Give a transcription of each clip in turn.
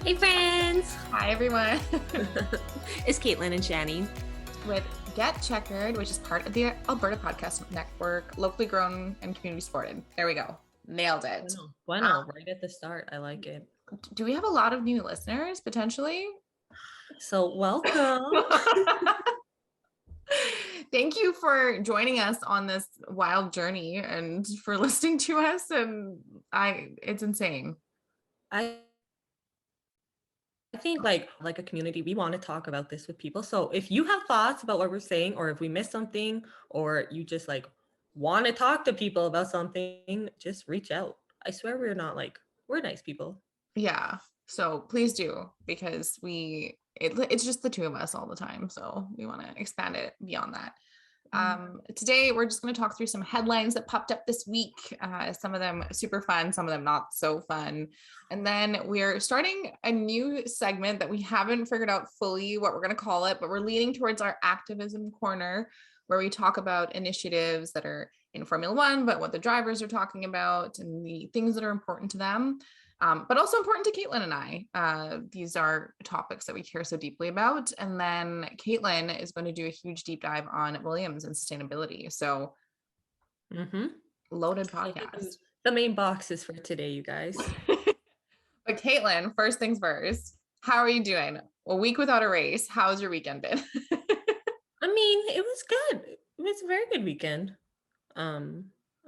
Hey friends! Hi everyone. It's Caitlin and Shani with Get Checkered, which is part of the Alberta Podcast Network, locally grown and community supported. There we go. Nailed it. Bueno, right at the start. I like it. Do we have a lot of new listeners potentially? So welcome. Thank you for joining us on this wild journey and for listening to us. And it's insane. I think like a community, we want to talk about this with people. So if you have thoughts about what we're saying, or if we missed something, or you just like want to talk to people about something, just reach out. I swear we're nice people. Yeah. So please do, because it's just the two of us all the time. So we want to expand it beyond that. Today, we're just going to talk through some headlines that popped up this week. Some of them super fun, some of them not so fun. And then we're starting a new segment that we haven't figured out fully what we're going to call it, but we're leaning towards our activism corner, where we talk about initiatives that are in Formula One, but what the drivers are talking about and the things that are important to them. But also important to Caitlin and I. These are topics that we care so deeply about. And then Caitlin is going to do a huge deep dive on Williams and sustainability. So loaded podcast. The main boxes for today, you guys. But Caitlin, first things first, how are you doing? A week without a race. How's your weekend been? I mean, it was good. It was a very good weekend. I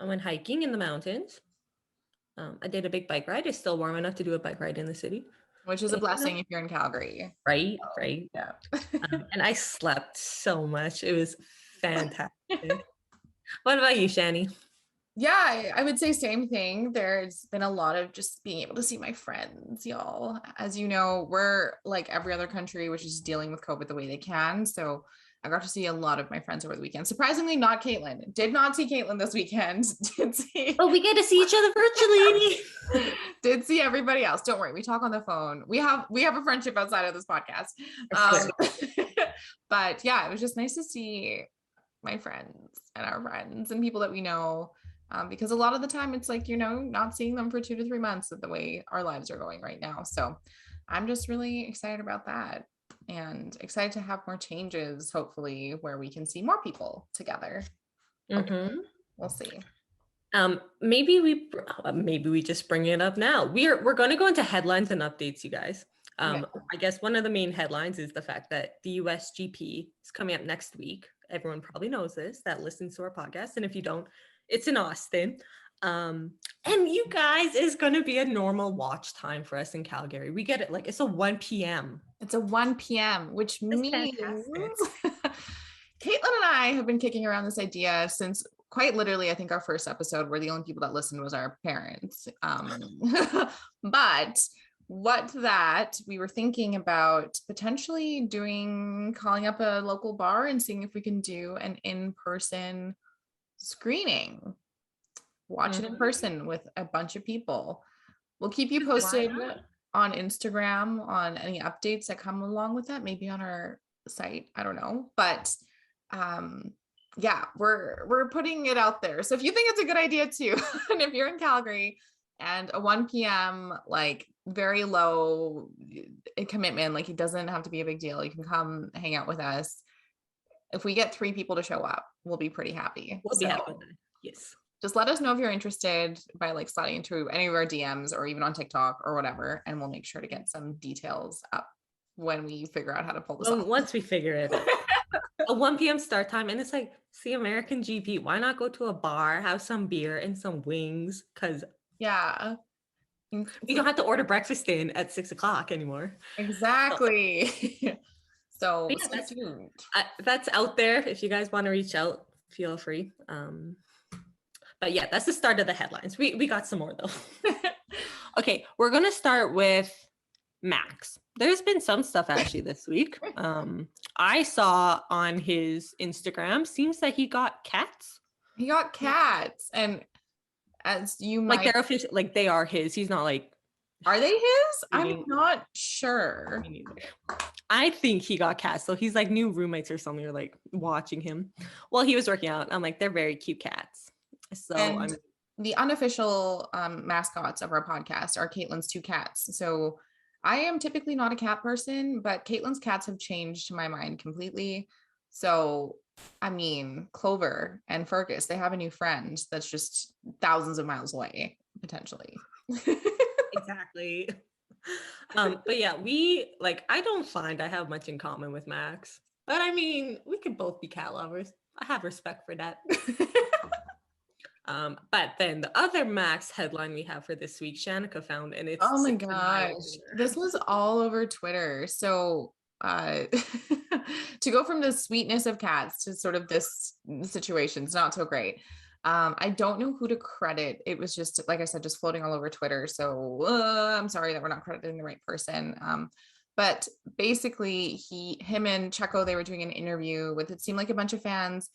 went hiking in the mountains. I did a big bike ride. It's still warm enough to do a bike ride in the city. Which is a blessing if you're in Calgary. Right. Yeah. And I slept so much. It was fantastic. What about you, Shani? Yeah, I would say same thing. There's been a lot of just being able to see my friends, y'all. As you know, we're like every other country, which is dealing with COVID the way they can. So I got to see a lot of my friends over the weekend. Surprisingly, not Caitlin. Did not see Caitlin this weekend. Oh, we get to see each other virtually. Did see everybody else. Don't worry, we talk on the phone. We have a friendship outside of this podcast. But yeah, it was just nice to see my friends and our friends and people that we know. Because a lot of the time it's like, not seeing them for 2 to 3 months of the way our lives are going right now. So I'm just really excited about that and excited to have more changes, hopefully, where we can see more people together. Okay. We'll see. Maybe we just bring it up now. We're going to go into headlines and updates, you guys. I guess one of the main headlines is the fact that the US GP is coming up next week. Everyone probably knows this, that listens to our podcast. And if you don't, it's in Austin. And you guys, is going to be a normal watch time for us in Calgary. We get it. Like, it's a 1 p.m. It's a 1 p.m., which means Caitlin and I have been kicking around this idea since quite literally, I think our first episode, where the only people that listened was our parents. But we were thinking about potentially calling up a local bar and seeing if we can do an in-person screening, watch it in person with a bunch of people. We'll keep you posted on Instagram on any updates that come along with that, maybe on our site, I don't know, but yeah, we're putting it out there. So if you think it's a good idea too, and if you're in Calgary and a 1 p.m. like very low commitment, like it doesn't have to be a big deal, you can come hang out with us. If we get 3 people to show up, we'll be pretty happy. We'll be happy with that. Yes. Just let us know if you're interested by like sliding into any of our DMs or even on TikTok or whatever, and we'll make sure to get some details up when we figure out how to pull this off. Once we figure it out. A 1 p.m. start time, and it's like, see American GP. Why not go to a bar, have some beer and some wings? Because yeah, we don't have to order breakfast in at 6 o'clock anymore. Exactly. So yeah, that's out there. If you guys want to reach out, feel free. But yeah, that's the start of the headlines. We got some more though. Okay, we're gonna start with Max. There's been some stuff actually this week. I saw on his Instagram, seems like he got cats. He got cats, and as you might, like they're official, like they are his. He's not like, are they his? I'm not sure. I think he got cats, so he's like new roommates or something, or like watching him while he was working out. I'm like, they're very cute cats. So the unofficial mascots of our podcast are Caitlin's 2 cats. So I am typically not a cat person, but Caitlin's cats have changed my mind completely. So, I mean, Clover and Fergus, they have a new friend that's just thousands of miles away, potentially. Exactly. But yeah, I don't find I have much in common with Max. But I mean, we could both be cat lovers. I have respect for that. But then the other Max headline we have for this week, Shanika found, and it's Oh my an gosh. eye-opener. This was all over Twitter. So to go from the sweetness of cats to sort of this situation, it's not so great. I don't know who to credit. It was just, like I said, just floating all over Twitter. So I'm sorry that we're not crediting the right person. But basically him and Checo, they were doing an interview with, it seemed like a bunch of fans,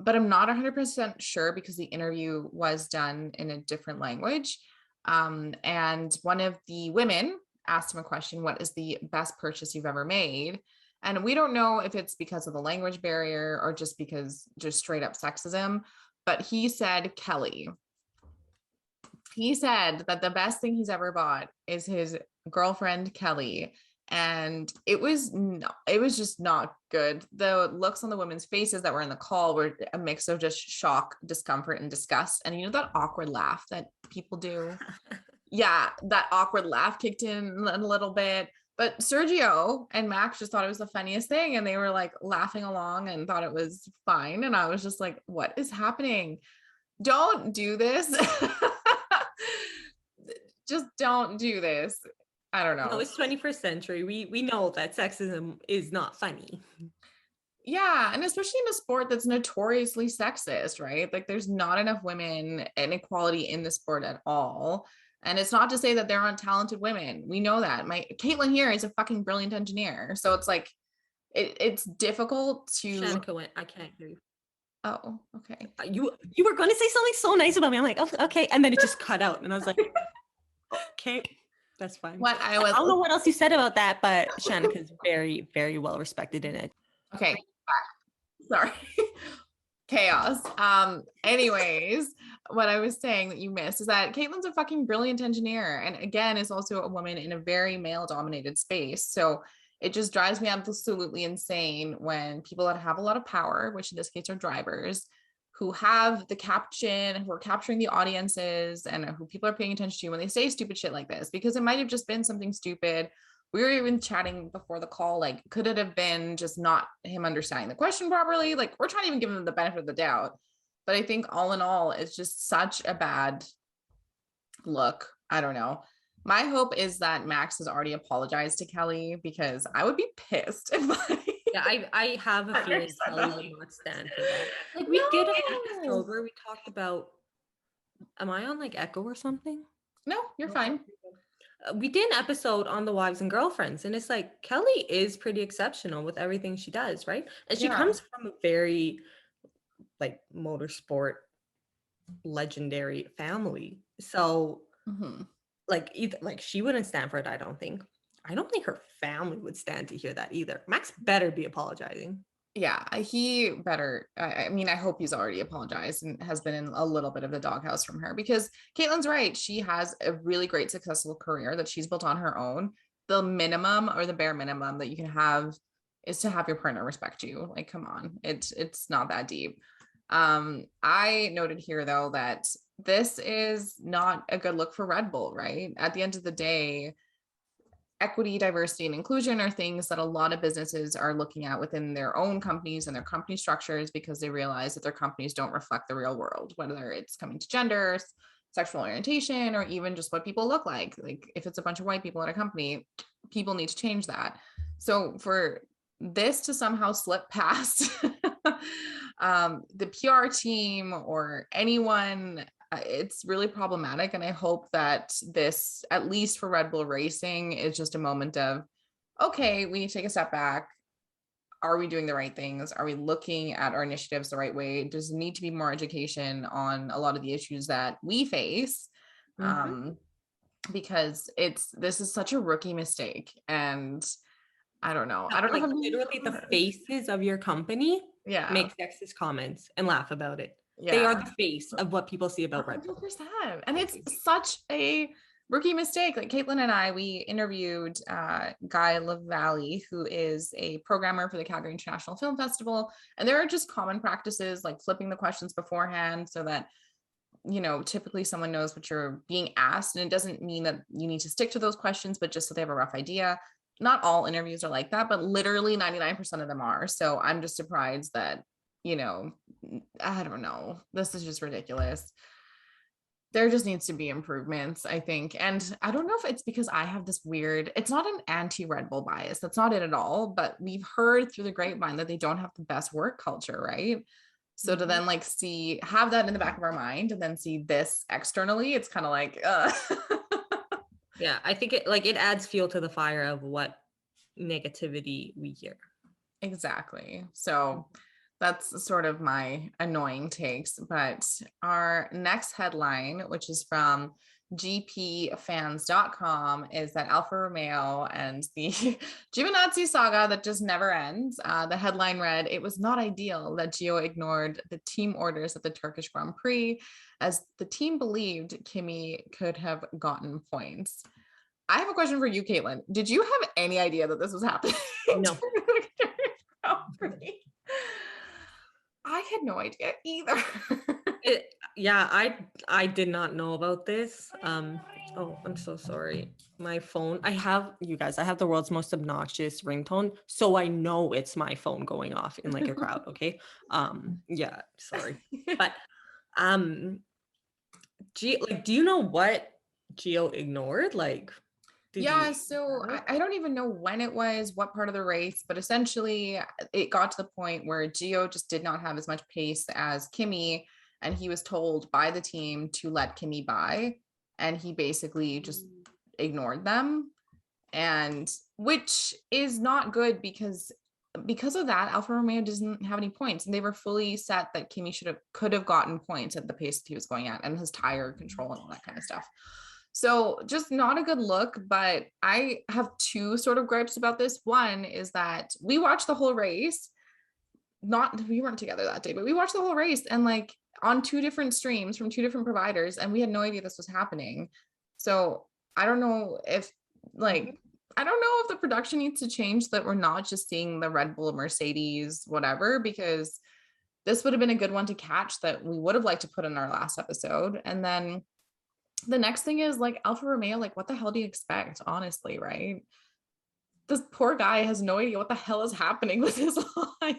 but I'm not 100% sure because the interview was done in a different language. And one of the women asked him a question: what is the best purchase you've ever made? And we don't know if it's because of the language barrier or just because just straight up sexism, but he said Kelly. He said that the best thing he's ever bought is his girlfriend Kelly. And it was just not good. The looks on the women's faces that were in the call were a mix of just shock, discomfort, and disgust. And you know that awkward laugh that people do? Yeah, that awkward laugh kicked in a little bit. But Sergio and Max just thought it was the funniest thing. And they were like laughing along and thought it was fine. And I was just like, what is happening? Don't do this. Just don't do this. I don't know. No, it's 21st century. We know that sexism is not funny. Yeah, and especially in a sport that's notoriously sexist, right? Like there's not enough women and equality in the sport at all. And it's not to say that there aren't talented women. We know that. My Caitlin here is a fucking brilliant engineer. So it's like it's difficult to Shanika went, I can't hear you. Oh, okay. You were going to say something so nice about me. I'm like, oh, okay. And then it just cut out. And I was like, okay, that's fine. What I don't know what else you said about that, but Shanika's very, very well respected in it. Okay. Sorry. Chaos. Anyways, what I was saying that you missed is that Caitlin's a fucking brilliant engineer. And again, is also a woman in a very male dominated space. So it just drives me absolutely insane when people that have a lot of power, which in this case are drivers, who have the caption, who are capturing the audiences and who people are paying attention to when they say stupid shit like this, because it might have just been something stupid. We were even chatting before the call, like, could it have been just not him understanding the question properly? Like, we're trying to even give him the benefit of the doubt. But I think all in all, it's just such a bad look. I don't know. My hope is that Max has already apologized to Kelly, because I would be pissed if yeah, I have a feeling Kelly would not stand for that. Like we did an episode where we talked about, am I on like echo or something? No, you're fine. We did an episode on the wives and girlfriends, and it's like Kelly is pretty exceptional with everything she does, right? And she comes from a very like motorsport legendary family. So like she wouldn't stand for it, I don't think her family would stand to hear that either. Max better be apologizing. Yeah, he better. I mean, I hope he's already apologized and has been in a little bit of the doghouse from her, because Caitlin's right. She has a really great, successful career that she's built on her own. The minimum, or the bare minimum that you can have, is to have your partner respect you. Like, come on, it's not that deep. I noted here though that this is not a good look for Red Bull, right? At the end of the day, equity, diversity, and inclusion are things that a lot of businesses are looking at within their own companies and their company structures, because they realize that their companies don't reflect the real world, whether it's coming to gender, sexual orientation, or even just what people look like. Like if it's a bunch of white people at a company, people need to change that. So for this to somehow slip past the PR team or anyone, it's really problematic. And I hope that this, at least for Red Bull Racing, is just a moment of, okay, we need to take a step back. Are we doing the right things? Are we looking at our initiatives the right way? Does need to be more education on a lot of the issues that we face? Because this is such a rookie mistake. And I don't know. I don't know. Literally the faces of your company make sexist comments and laugh about it. Yeah. They are the face of what people see about Red Bull. 100%. And it's such a rookie mistake. Like Caitlin and I, we interviewed Guy LaValle, who is a programmer for the Calgary International Film Festival. And there are just common practices like flipping the questions beforehand so that, you know, typically someone knows what you're being asked. And it doesn't mean that you need to stick to those questions, but just so they have a rough idea. Not all interviews are like that, but literally 99% of them are. So I'm just surprised that, you know, I don't know. This is just ridiculous. There just needs to be improvements, I think. And I don't know if it's because I have this weird, it's not an anti-Red Bull bias. That's not it at all. But we've heard through the grapevine that they don't have the best work culture, right? So to then like have that in the back of our mind and then see this externally, it's kind of like, Yeah, I think it adds fuel to the fire of what negativity we hear. Exactly. So that's sort of my annoying takes. But our next headline, which is from gpfans.com, is that Alfa Romeo and the Giovinazzi saga that just never ends. The headline read, "It was not ideal that Gio ignored the team orders at the Turkish Grand Prix, as the team believed Kimi could have gotten points." I have a question for you, Caitlin. Did you have any idea that this was happening? No. I had no idea either. I did not know about this. Oh, I'm so sorry. My phone. I have the world's most obnoxious ringtone, so I know it's my phone going off in like a crowd. Okay. Yeah. Sorry, but do you know what Gio ignored? Like, So I don't even know when it was, what part of the race, but essentially it got to the point where Gio just did not have as much pace as Kimi, and he was told by the team to let Kimi by, and he basically just ignored them, and which is not good because of that, Alfa Romeo doesn't have any points, and they were fully set that Kimi could have gotten points at the pace that he was going at and his tire control and all that kind of stuff. So just not a good look, but I have two sort of gripes about this. One is that we watched the whole race. We weren't together that day, but we watched the whole race and like on two different streams from two different providers, and we had no idea this was happening. So I don't know if the production needs to change, so that we're not just seeing the Red Bull, Mercedes, whatever, because this would have been a good one to catch that we would have liked to put in our last episode. And then the next thing is like Alfa Romeo, like what the hell do you expect, honestly, right? This poor guy has no idea what the hell is happening with his life.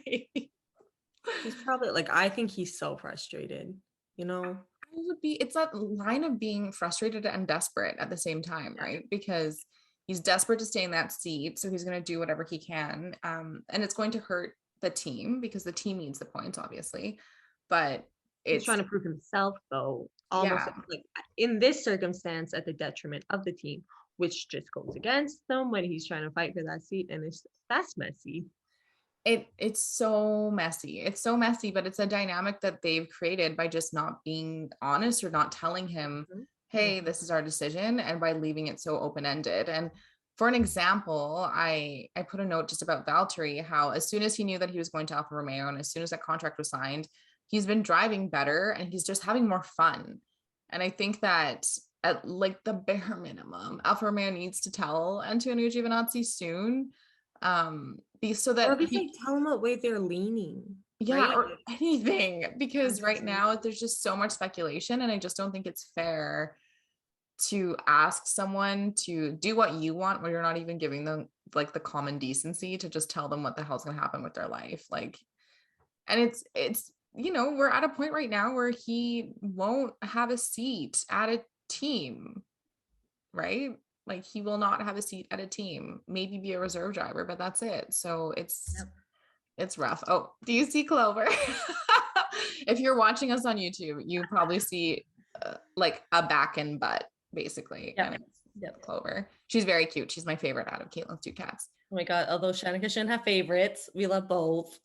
He's probably like, I think he's so frustrated, you know? It's that line of being frustrated and desperate at the same time, right? Because he's desperate to stay in that seat, so he's going to do whatever he can. And it's going to hurt the team because the team needs the points, obviously. But he's trying to prove himself, though, almost like in this circumstance at the detriment of the team, which just goes against them when he's trying to fight for that seat, and that's messy. It's so messy. It's so messy, but it's a dynamic that they've created by just not being honest or not telling him, hey, this is our decision, and by leaving it so open-ended. And for an example, I put a note just about Valtteri, how as soon as he knew that he was going to Alfa Romeo and as soon as that contract was signed, he's been driving better and he's just having more fun. And I think that at like the bare minimum, Alfa Romeo needs to tell Antonio Giovinazzi soon, so that they tell him what way they're leaning. Right? Or anything, because right now there's just so much speculation, and I just don't think it's fair to ask someone to do what you want when you're not even giving them like the common decency to just tell them what the hell's going to happen with their life. Like, and it's we're at a point right now where he won't have a seat at a team, right? Like he will not have a seat at a team, maybe be a reserve driver, but that's it. So it's rough. Oh, do you see Clover? If you're watching us on YouTube, you probably see like a back and butt, basically. Yeah. Clover. She's very cute. She's my favorite out of Caitlin's two cats. Oh my God, although Shanika shouldn't have favorites, we love both.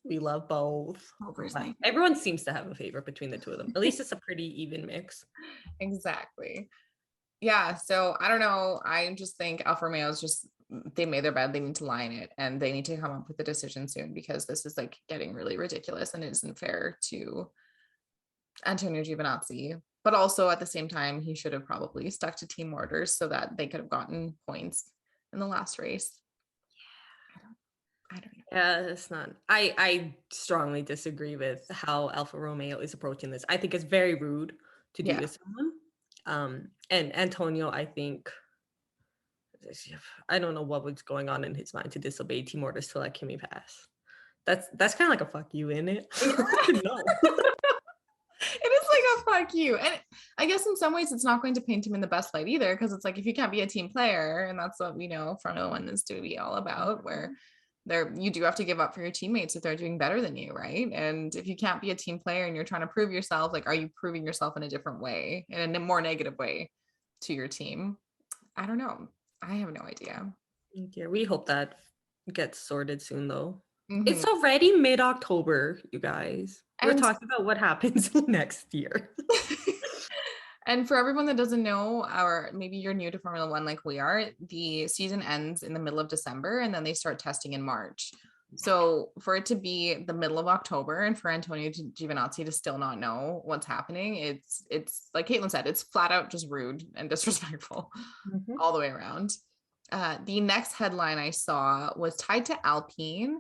Everyone seems to have a favorite between the two of them. At least it's a pretty even mix. Exactly. Yeah, so I don't know. I just think Alfa Romeo is just, they made their bed, they need to lie in it, and they need to come up with a decision soon, because this is like getting really ridiculous and it isn't fair to Antonio Giovinazzi. But also at the same time, he should have probably stuck to team orders so that they could have gotten points in the last race. I don't know. Yeah, it's not. I strongly disagree with how Alfa Romeo is approaching this. I think it's very rude to do this to someone. And Antonio, I think, I don't know what was going on in his mind to disobey team orders to let Kimi pass. That's kind of like a fuck you, in it. No. It is like a fuck you. And I guess in some ways it's not going to paint him in the best light either, because it's like, if you can't be a team player, and that's what we know Formula One is to be all about, where you do have to give up for your teammates if they're doing better than you, right? And if you can't be a team player and you're trying to prove yourself, like, are you proving yourself in a different way, in a more negative way to your team? I don't know. I have no idea. Yeah, we hope that gets sorted soon, though. It's already mid-October, you guys. We're talking about what happens next year. And for everyone that doesn't know, or maybe you're new to Formula One like we are, the season ends in the middle of December and then they start testing in March. So for it to be the middle of October and for Antonio Giovinazzi to still not know what's happening, it's like Caitlin said, it's flat out just rude and disrespectful all the way around. The next headline I saw was tied to Alpine.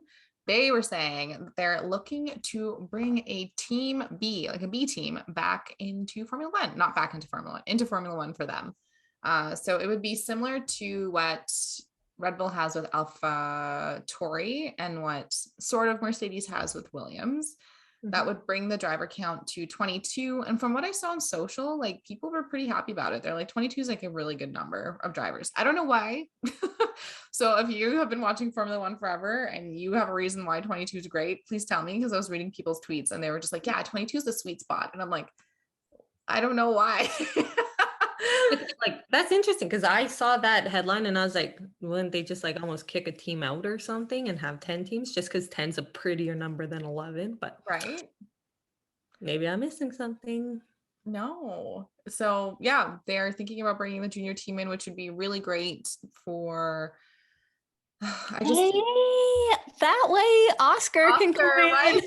They were saying they're looking to bring a team B, like a B team, back into Formula One, not back into Formula One, into Formula One for them. So it would be similar to what Red Bull has with Alpha Tauri and what sort of Mercedes has with Williams. That would bring the driver count to 22. And from what I saw on social, like, people were pretty happy about it. They're like, 22 is like a really good number of drivers. I don't know why. So if you have been watching Formula One forever and you have a reason why 22 is great, please tell me, because I was reading people's tweets and they were just like, yeah, 22 is the sweet spot. And I'm like, I don't know why. Like, that's interesting, because I saw that headline and I was like, wouldn't they just like almost kick a team out or something and have 10 teams, just because 10 is a prettier number than 11? But right, maybe I'm missing something. No. So yeah, they're thinking about bringing the junior team in, which would be really great for that way Oscar can come in. Right?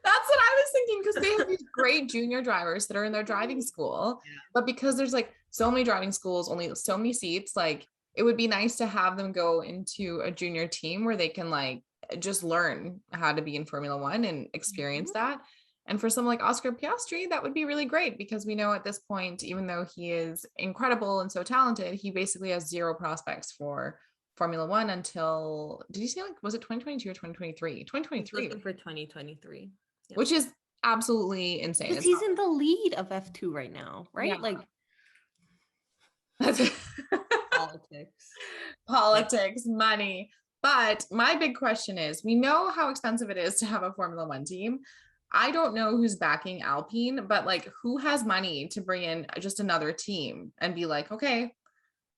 That's what I was thinking, because they have these great junior drivers that are in their driving school, but because there's like so many driving schools, only so many seats, like, it would be nice to have them go into a junior team where they can like just learn how to be in Formula One and experience that. And for someone like Oscar Piastri, that would be really great, because we know at this point, even though he is incredible and so talented, he basically has zero prospects for Formula One until, did you say, like, was it 2022 or 2023? 2023. For 2023. Yeah. Which is absolutely insane. Because he's in the lead of F2 right now, right? Yeah. Like, politics, money. But my big question is, we know how expensive it is to have a Formula One team. I don't know who's backing Alpine, but like, who has money to bring in just another team and be like, okay,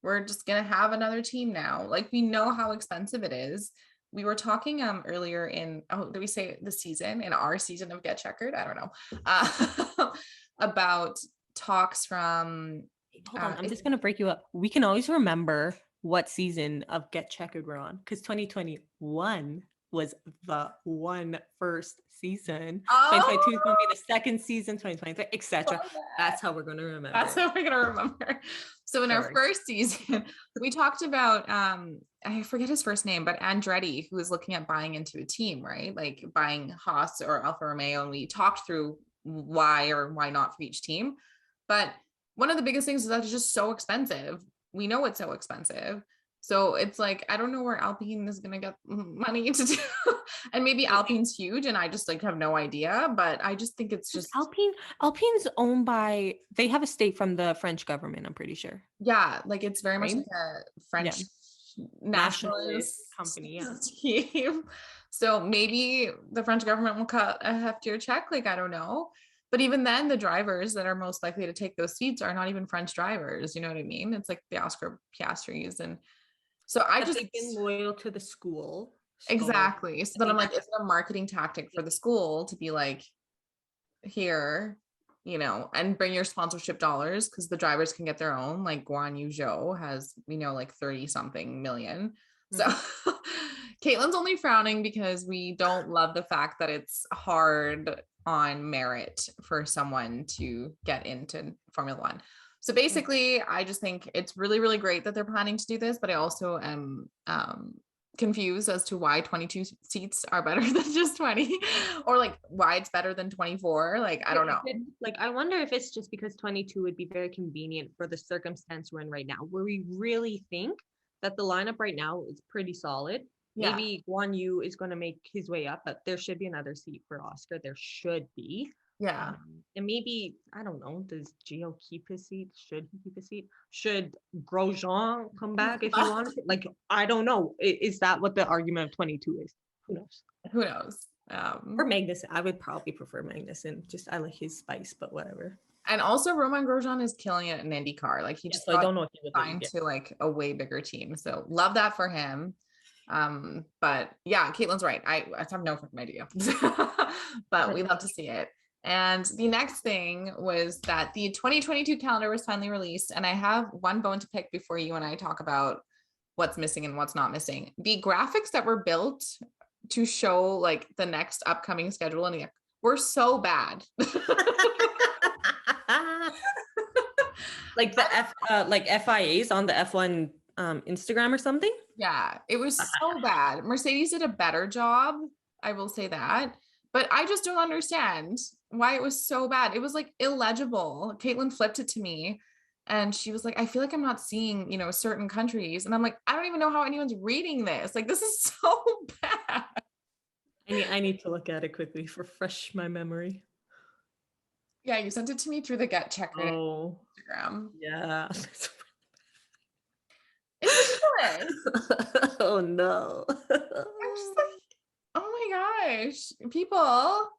we're just going to have another team now. Like, we know how expensive it is. We were talking earlier in, did we say the season, in our season of Get Checkered? I don't know. About talks from. Hold on, I'm just going to break you up. We can always remember what season of Get Checkered we're on, because 2021 was the first season. 2022 is going to be the second season, 2023, etc. That's how we're going to remember. That's how we're going to remember. So in our first season, we talked about, I forget his first name, but Andretti, who was looking at buying into a team, right? Like buying Haas or Alfa Romeo. And we talked through why or why not for each team. But one of the biggest things is that it's just so expensive. We know it's so expensive. So it's like, I don't know where Alpine is going to get money to do. And maybe Alpine's huge and I just like have no idea, but I just think it's just Alpine's owned by, they have a stake from the French government, I'm pretty sure. Yeah, like it's very much like a French nationalist company. Team. So maybe the French government will cut a heftier check. Like, I don't know. But even then, the drivers that are most likely to take those seats are not even French drivers. You know what I mean? It's like the Oscar Piastris. And so I just they've been loyal to the school. Exactly. So then I'm like, is it a marketing tactic for the school to be like, here, you know, and bring your sponsorship dollars, because the drivers can get their own, like Guan Yu Zhou has, you know, like 30 something million. So Caitlin's only frowning because we don't love the fact that it's hard on merit for someone to get into Formula One. So basically, I just think it's really, really great that they're planning to do this, but I also am confused as to why 22 seats are better than just 20, or like why it's better than 24. Like, I don't know. Like, I wonder if it's just because 22 would be very convenient for the circumstance we're in right now, where we really think that the lineup right now is pretty solid. Yeah. Maybe Guan Yu is going to make his way up, but there should be another seat for Oscar. There should be. Yeah. And maybe, I don't know, does Gio keep his seat? Should he keep his seat? Should Grosjean come back if he wants it? Like, I don't know. Is that what the argument of 22 is? Who knows? Who knows? Or Magnussen. I would probably prefer Magnussen. Just, I like his spice, but whatever. And also Romain Grosjean is killing it in IndyCar. Like, he just I don't know if he would signed to like a way bigger team. So love that for him. But yeah, Caitlin's right. I have no fucking idea. But we love to see it. And the next thing was that the 2022 calendar was finally released. And I have one bone to pick before you and I talk about what's missing and what's not missing. The graphics that were built to show like the next upcoming schedule and were so bad. Like the like FIAs on the F1 Instagram or something. Yeah, it was so bad. Mercedes did a better job, I will say that. But I just don't understand why it was so bad. It was like illegible. Caitlin flipped it to me and she was like, I feel like I'm not seeing, you know, certain countries. And I'm like, I don't even know how anyone's reading this. Like, this is so bad. I need to look at it quickly, refresh my memory. Yeah, you sent it to me through the Get Checker Instagram. Yeah. It's ridiculous. Oh no. I'm just like, oh my gosh, people,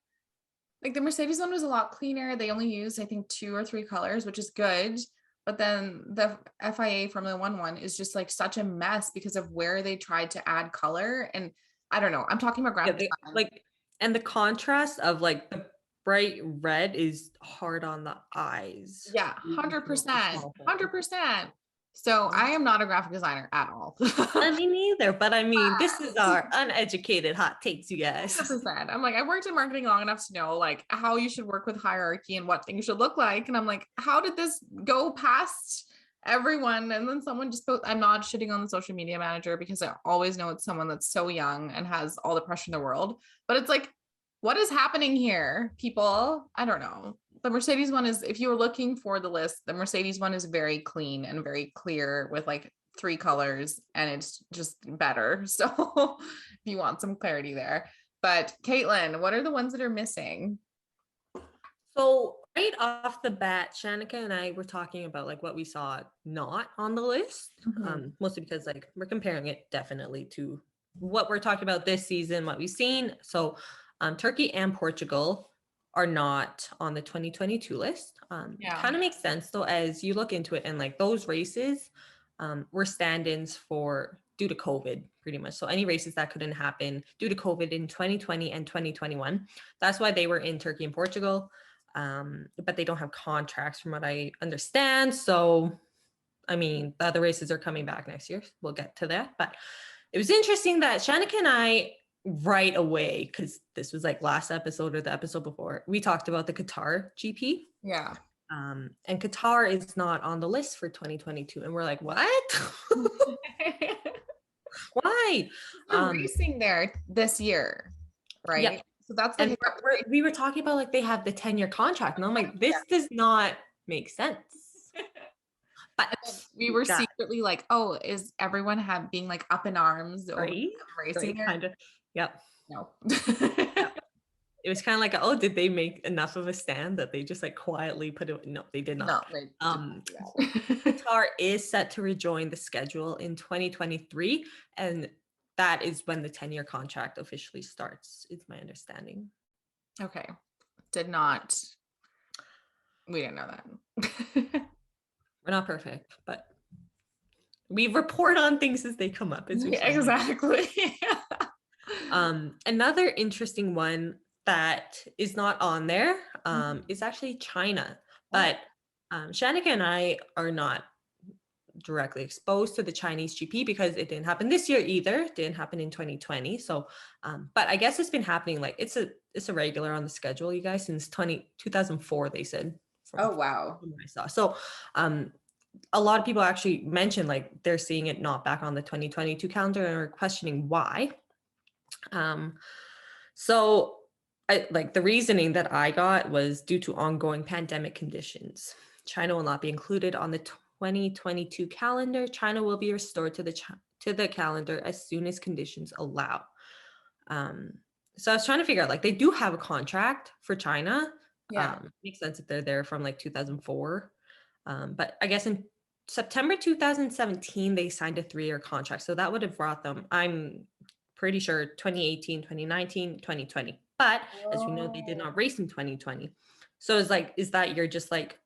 like the Mercedes one was a lot cleaner. They only used, I think, 2 or 3 colors, which is good. But then the FIA Formula one is just like such a mess because of where they tried to add color. And I don't know, I'm talking about graphics. Like, and the contrast of like the bright red is hard on the eyes. Yeah, 100%. 100%. So I am not a graphic designer at all. I mean, neither, but I mean, this is our uneducated hot takes, you guys. 100%. I'm like, I worked in marketing long enough to know like how you should work with hierarchy and what things should look like. And I'm like, how did this go past everyone? And then someone just I'm not shitting on the social media manager because I always know it's someone that's so young and has all the pressure in the world. But it's like, what is happening here, people? I don't know. The Mercedes one is, if you were looking for the list, the Mercedes one is very clean and very clear with like 3 colors and it's just better. So if you want some clarity there. But Caitlin, what are the ones that are missing? So right off the bat, Shanika and I were talking about like what we saw not on the list, mostly because like we're comparing it definitely to what we're talking about this season, what we've seen. So Turkey and Portugal are not on the 2022 list. Kind of makes sense though, as you look into it, and like those races were stand-ins for due to COVID pretty much. So any races that couldn't happen due to COVID in 2020 and 2021, that's why they were in Turkey and Portugal. But they don't have contracts from what I understand. So, I mean, the other races are coming back next year. We'll get to that. But it was interesting that Shanika and I right away, because this was like last episode or the episode before, we talked about the Qatar GP. Yeah. And Qatar is not on the list for 2022. And we're like, what? Why? They're racing there this year, right? Yeah. So that's and we were talking about like they have the 10-year contract. And I'm like, this does not make sense. But we were secretly like, oh, is everyone being like up in arms or racing there? Kind of. Yep. No. It was kind of like, oh, did they make enough of a stand that they just like quietly put it? No, they did not. No, Qatar is set to rejoin the schedule in 2023, and that is when the 10-year contract officially starts. It's my understanding. Okay. We didn't know that. We're not perfect, but we report on things as they come up. Exactly. Another interesting one that is not on there is actually China, but Shanika and I are not directly exposed to the Chinese GP because it didn't happen this year either. It didn't happen in 2020. So, but I guess it's been happening, like it's a regular on the schedule, you guys, since 2004, they said. Oh, wow. From what I saw. So, a lot of people actually mentioned like they're seeing it not back on the 2022 calendar and are questioning why. So I like the reasoning that I got was due to ongoing pandemic conditions. China will not be included on the 2022 calendar. China will be restored to the calendar as soon as conditions allow. So I was trying to figure out, like, they do have a contract for China. Yeah. Makes sense if they're there from like 2004. But I guess in September 2017, they signed a 3-year contract. So that would have brought them, I'm pretty sure, 2018, 2019, 2020. But as we know, they did not race in 2020. So it's like, is that you're just like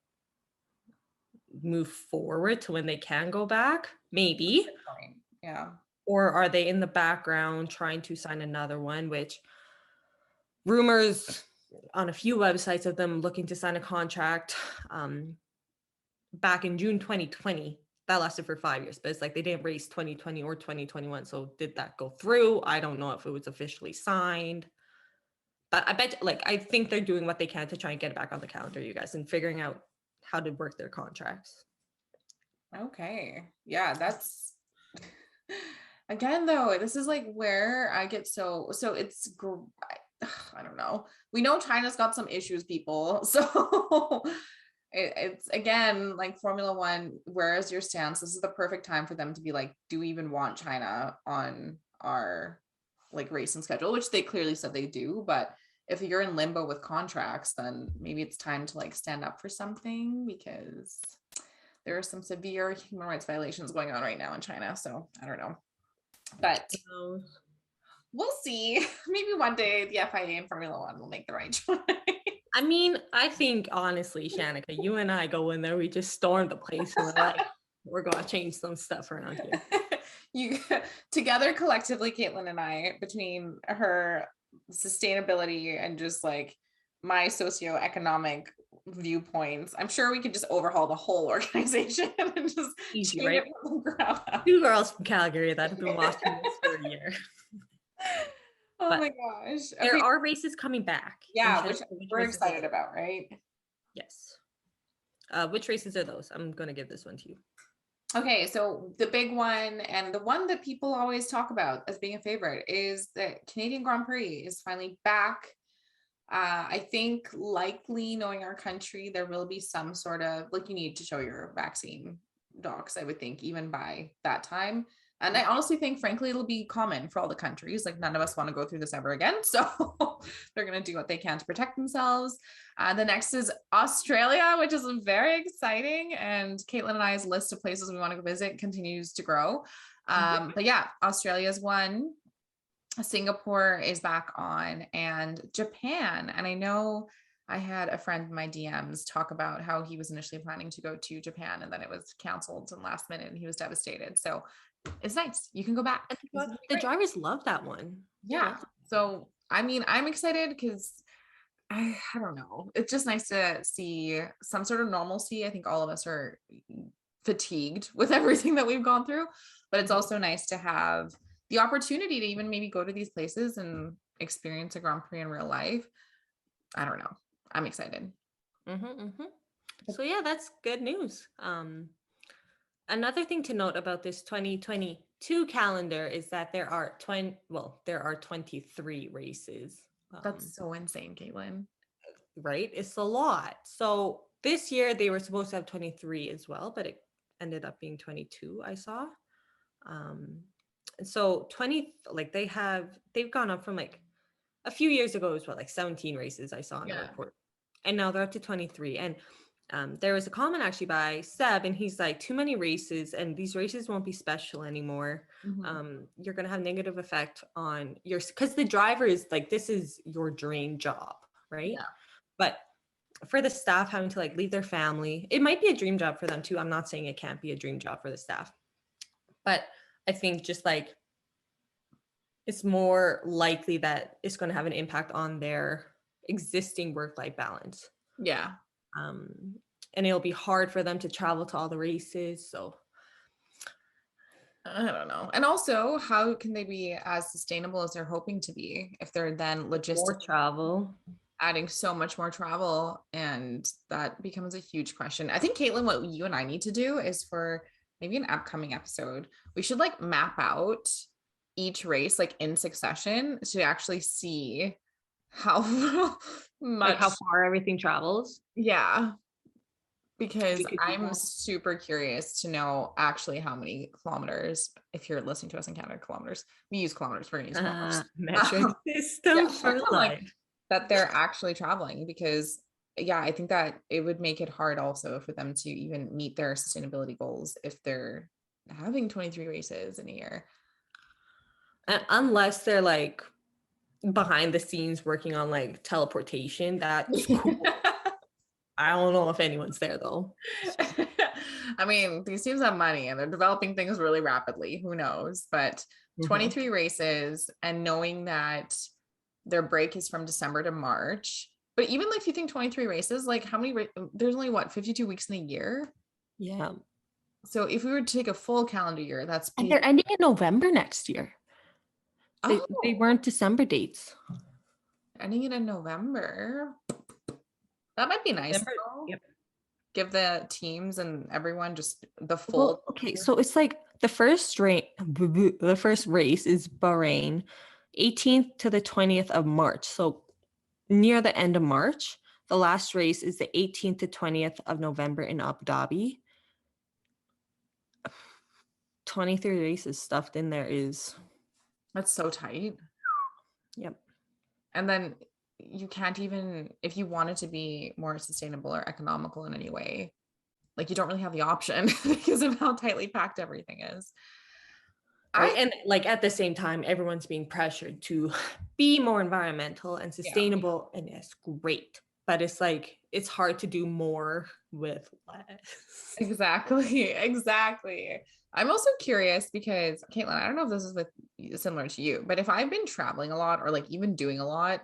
move forward to when they can go back? Maybe. Yeah. Or are they in the background trying to sign another one, which rumors on a few websites of them looking to sign a contract back in June 2020. That lasted for 5 years, but it's like they didn't race 2020 or 2021. So did that go through? I don't know if it was officially signed. But I bet, like, I think they're doing what they can to try and get it back on the calendar, you guys, and figuring out how to work their contracts. Okay. Yeah, that's again though, this is like where I get so it's I don't know. We know China's got some issues, people. So it's again like Formula One, where is your stance? This is the perfect time for them to be like, do we even want China on our like racing schedule, which they clearly said they do. But if you're in limbo with contracts, then maybe it's time to like stand up for something, because there are some severe human rights violations going on right now in China. So I don't know, but we'll see. Maybe one day the FIA and Formula One will make the right choice. I mean, I think honestly, Shanika, you and I go in there, we just storm the place and we're like, we're going to change some stuff around here. You together collectively, Caitlin and I, between her sustainability and just like my socioeconomic viewpoints, I'm sure we could just overhaul the whole organization and just Easy, change right? it from the ground up. 2 girls from Calgary that have been watching this for a year. Oh But my gosh. there Okay. are races coming back. Yeah, And which we're races excited about, right? Yes. Which races are those? I'm going to give this one to you. Okay, so the big one, and the one that people always talk about as being a favorite, is the Canadian Grand Prix is finally back. I think, likely, knowing our country, there will be some sort of, like, you need to show your vaccine docs, I would think, even by that time. And I honestly think, frankly, it'll be common for all the countries. Like, none of us want to go through this ever again. So they're going to do what they can to protect themselves. The next is Australia, which is very exciting. And Caitlin and I's list of places we want to go visit continues to grow. But yeah, Australia's one. Singapore is back on, and Japan. And I know I had a friend in my DMs talk about how he was initially planning to go to Japan and then it was canceled and last minute and he was devastated. So it's nice. You can go back. The drivers love that one. Yeah. So, I mean, I'm excited because I don't know. It's just nice to see some sort of normalcy. I think all of us are fatigued with everything that we've gone through, but it's also nice to have the opportunity to even maybe go to these places and experience a Grand Prix in real life. I don't know. I'm excited. So yeah, that's good news. Another thing to note about this 2022 calendar is that there are 23 races. That's so insane, Caitlin. Right? It's a lot. So this year they were supposed to have 23 as well, but it ended up being 22, I saw. So 20, like they've gone up from like a few years ago, it was like 17 races I saw in the report. And now they're up to 23. And there was a comment actually by Seb, and he's like, too many races, and these races won't be special anymore. You're going to have negative effect on because the driver is like, this is your dream job, right? Yeah. But for the staff having to like leave their family, it might be a dream job for them too. I'm not saying it can't be a dream job for the staff, but I think just like it's more likely that it's going to have an impact on their existing work-life balance. Yeah. And it'll be hard for them to travel to all the races. So I don't know. And also, how can they be as sustainable as they're hoping to be if they're then More logistically travel. adding so much more travel? And that becomes a huge question. I think, Caitlin, what you and I need to do is for maybe an upcoming episode, we should like map out each race like in succession to actually see how Like much, how far everything travels. yeah, because We could do I'm that. super curious to know actually how many kilometers, if you're listening to us in Canada, kilometers, we use kilometers, we're gonna use kilometers. Metric system Yeah, for like life. that they're actually traveling, because yeah, I think that it would make it hard also for them to even meet their sustainability goals if they're having 23 races in a year. And unless they're like behind the scenes working on like teleportation, that's cool. I don't know if anyone's there though. I mean, these teams have money and they're developing things really rapidly. Who knows? But 23 races, and knowing that their break is from December to March. But even like if you think 23 races, like how many there's only what, 52 weeks in a year? Yeah. So if we were to take a full calendar year, that's And they're ending in November next year. They oh, weren't December dates. ending it in November. That might be nice. December, Though. yep. Give the teams and everyone just the full. Well, okay, so it's like the first race is Bahrain, 18th to the 20th of March. So near the end of March. The last race is the 18th to 20th of November in Abu Dhabi. 23 races stuffed in there is. That's so tight. Yep. And then you can't even, if you wanted to be more sustainable or economical in any way, like you don't really have the option because of how tightly packed everything is. Right. And like at the same time, everyone's being pressured to be more environmental and sustainable, and it's great. But it's like it's hard to do more with less. Exactly. I'm also curious because, Caitlin, I don't know if this is similar to you, but if I've been traveling a lot or like even doing a lot,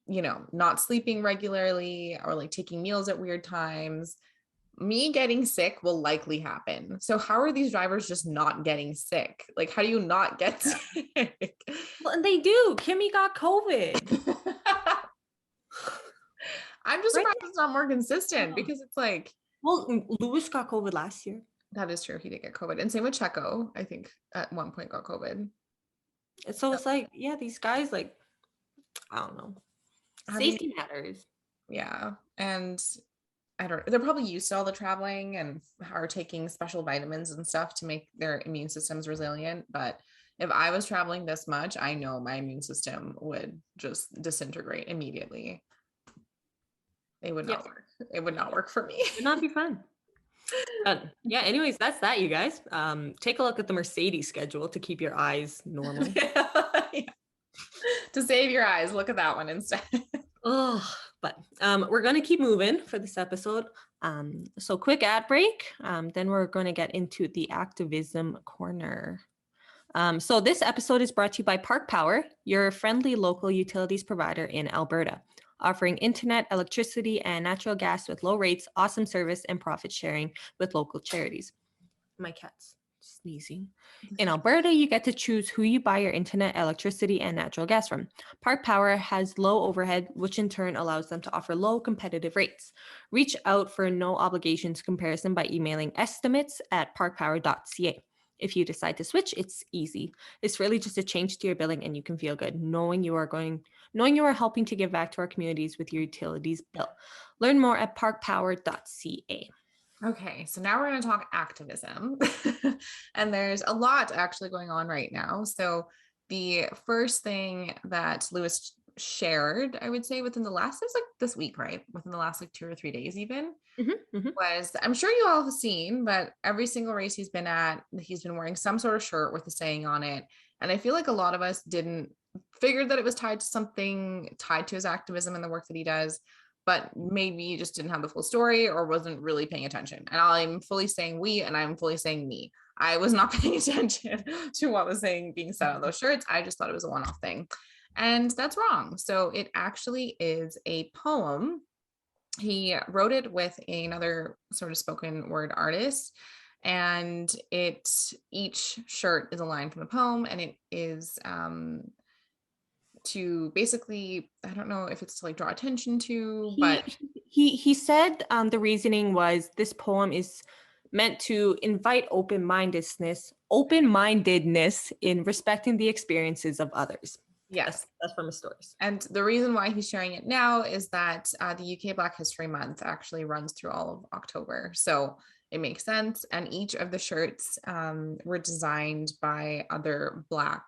you know, not sleeping regularly or like taking meals at weird times, me getting sick will likely happen. So how are these drivers just not getting sick? Like, how do you not get sick? Well, and they do. Kimmy got COVID. I'm just surprised it's not more consistent because it's like, well, Lewis got COVID last year. That is true. He did get COVID. And same with Checo, I think at one point got COVID. So it's like, yeah, these guys, like, I don't know. Safety matters. Yeah. And I don't know. They're probably used to all the traveling and are taking special vitamins and stuff to make their immune systems resilient. But if I was traveling this much, I know my immune system would just disintegrate immediately. It would not work. It would not work for me. It would not be fun. Yeah, anyways, that's that, you guys. Take a look at the Mercedes schedule to keep your eyes normal. Yeah. To save your eyes, look at that one instead. Oh, but we're going to keep moving for this episode. So quick ad break. Then we're going to get into the Activism corner. So this episode is brought to you by Park Power, your friendly local utilities provider in Alberta, offering internet, electricity, and natural gas with low rates, awesome service, and profit sharing with local charities. My cat's sneezing. In Alberta, you get to choose who you buy your internet, electricity, and natural gas from. Park Power has low overhead, which in turn allows them to offer low competitive rates. Reach out for no obligations comparison by emailing estimates@parkpower.ca. If you decide to switch, it's easy. It's really just a change to your billing, and you can feel good knowing you are helping to give back to our communities with your utilities bill. Learn more at parkpower.ca. Okay, so now we're going to talk activism. And there's a lot actually going on right now. So the first thing that Lewis shared, I would say within the last, it was like this week, right? Within the last like 2 or 3 days even, was, I'm sure you all have seen, but every single race he's been at, he's been wearing some sort of shirt with a saying on it. And I feel like a lot of us figured that it was tied to something, tied to his activism and the work that he does, but maybe just didn't have the full story or wasn't really paying attention. And I'm fully saying we, and I'm fully saying me. I was not paying attention to what was being said on those shirts. I just thought it was a one-off thing. And that's wrong. So it actually is a poem. He wrote it with another sort of spoken word artist. and each shirt is a line from the poem, and it is to basically, I don't know if it's to like draw attention to, but He said the reasoning was this poem is meant to invite open-mindedness in respecting the experiences of others. yes, That's from his stories. and the reason why he's sharing it now is that the UK Black History Month actually runs through all of October, so it makes sense. And each of the shirts were designed by other Black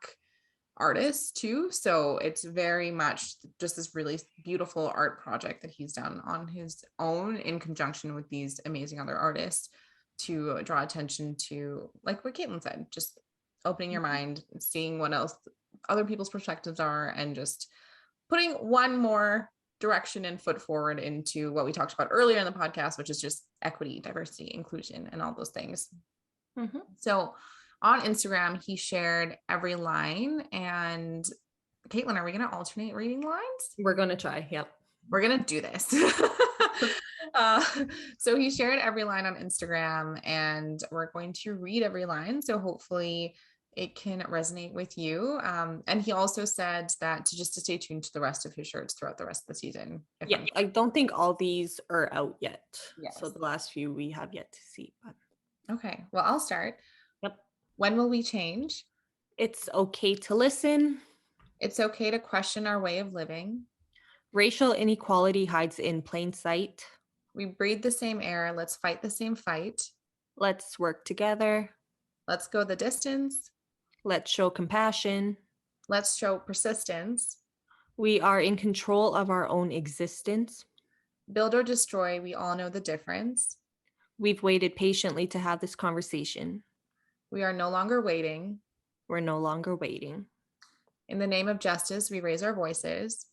artists too, so it's very much just this really beautiful art project that he's done on his own in conjunction with these amazing other artists to draw attention to, like what Caitlin said, just opening your mind, seeing what else other people's perspectives are, and just putting one more direction and foot forward into what we talked about earlier in the podcast, which is just equity, diversity, inclusion, and all those things. So on Instagram, he shared every line. And Caitlin, are we going to alternate reading lines? We're going to try. Yep. We're going to do this. So he shared every line on Instagram, and we're going to read every line. So hopefully it can resonate with you. And he also said that to stay tuned to the rest of his shirts throughout the rest of the season. Yeah, I don't think all these are out yet. Yes. So the last few we have yet to see. But... Okay, well, I'll start. Yep. When will we change? It's okay to listen. It's okay to question our way of living. Racial inequality hides in plain sight. We breathe the same air. Let's fight the same fight. Let's work together. Let's go the distance. Let's show compassion. Let's show persistence. We are in control of our own existence. Build or destroy, we all know the difference. We've waited patiently to have this conversation. We are no longer waiting. We're no longer waiting. In the name of justice, we raise our voices.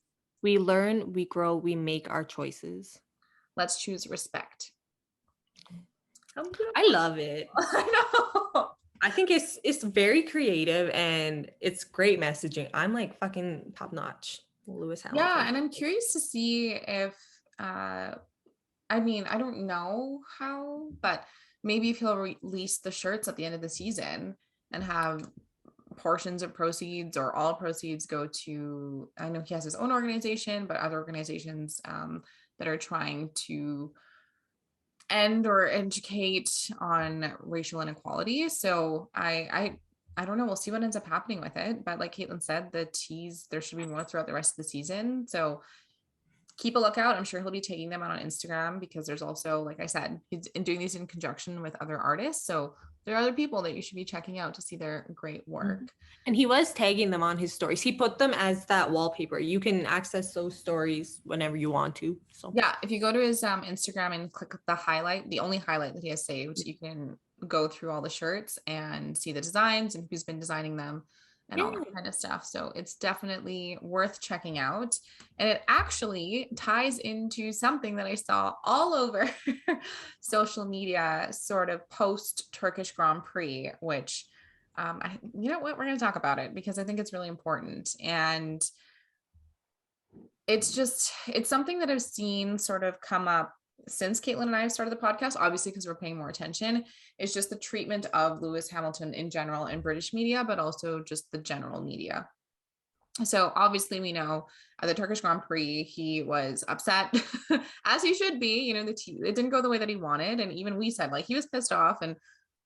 We learn, we grow, we make our choices. Let's choose respect. I love it. I know. I think it's very creative and it's great messaging. I'm like fucking top notch, Lewis Hamilton. Yeah, and I'm curious to see if I mean, I don't know how, but maybe if he'll release the shirts at the end of the season and have portions of proceeds or all proceeds go to, I know he has his own organization, but other organizations that are trying to end or educate on racial inequality. So I don't know. We'll see what ends up happening with it. But like Caitlin said, there should be more throughout the rest of the season. So keep a lookout. I'm sure he'll be taking them out on Instagram because there's also, like I said, he's doing these in conjunction with other artists. So there are other people that you should be checking out to see their great work. And he was tagging them on his stories. He put them as that wallpaper. You can access those stories whenever you want to. So yeah, if you go to his Instagram and click the highlight, the only highlight that he has saved, you can go through all the shirts and see the designs and who's been designing them and all that kind of stuff. So it's definitely worth checking out. And it actually ties into something that I saw all over social media, sort of post Turkish Grand Prix, which, you know what, we're going to talk about it because I think it's really important. And it's something that I've seen sort of come up since Caitlin and I have started the podcast, obviously because we're paying more attention. It's just the treatment of Lewis Hamilton in general in British media, but also just the general media. So obviously we know at the Turkish Grand Prix, he was upset as he should be, you know, it didn't go the way that he wanted. And even we said like he was pissed off. And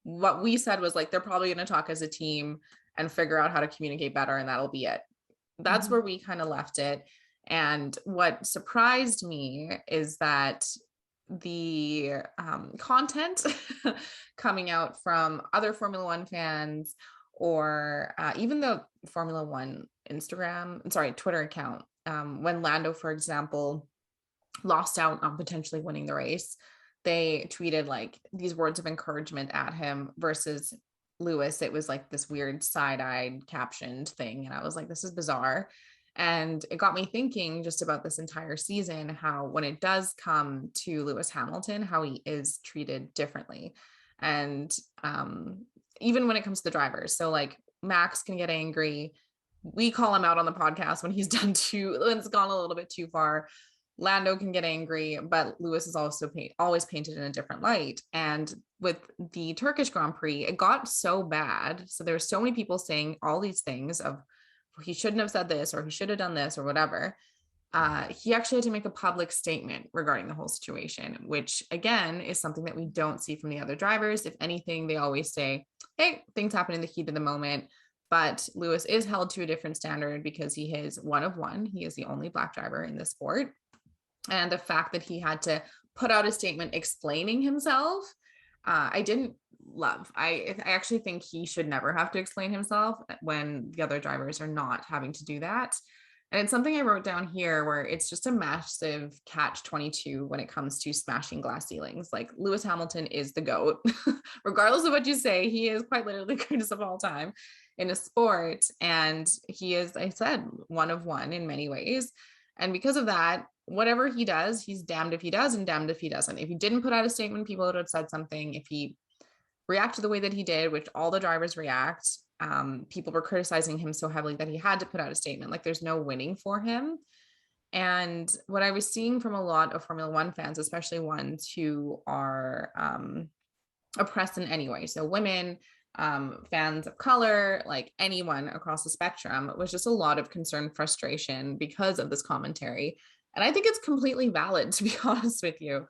what we said was like, they're probably going to talk as a team and figure out how to communicate better. And that'll be it. That's where we kind of left it. And what surprised me is that the content coming out from other Formula One fans or even the Formula One Twitter account, when Lando, for example, lost out on potentially winning the race, they tweeted like these words of encouragement at him versus Lewis. It was like this weird side-eyed captioned thing. And I was like, this is bizarre. And it got me thinking just about this entire season, how when it does come to Lewis Hamilton, how he is treated differently. And even when it comes to the drivers. So like Max can get angry. We call him out on the podcast when he's when it's gone a little bit too far. Lando can get angry, but Lewis is also always painted in a different light. And with the Turkish Grand Prix, it got so bad. So there were so many people saying all these things of he shouldn't have said this, or he should have done this, or whatever. He actually had to make a public statement regarding the whole situation, which again is something that we don't see from the other drivers. If anything, they always say, hey, things happen in the heat of the moment. But Lewis is held to a different standard because he is one of one. He is the only Black driver in the sport. And the fact that he had to put out a statement explaining himself, I didn't love. I actually think he should never have to explain himself when the other drivers are not having to do that. And it's something I wrote down here where it's just a massive catch-22 when it comes to smashing glass ceilings. Like Lewis Hamilton is the GOAT. Regardless of what you say, he is quite literally the greatest of all time in a sport. And he is, I said, one of one in many ways. And because of that, whatever he does, he's damned if he does and damned if he doesn't. If he didn't put out a statement, people would have said something. If he reacted the way that he did, which all the drivers react, people were criticizing him so heavily that he had to put out a statement. Like there's no winning for him. And what I was seeing from a lot of Formula One fans, especially ones who are oppressed in any way, so women, fans of color, like anyone across the spectrum, was just a lot of concern, frustration because of this commentary. And I think it's completely valid, to be honest with you.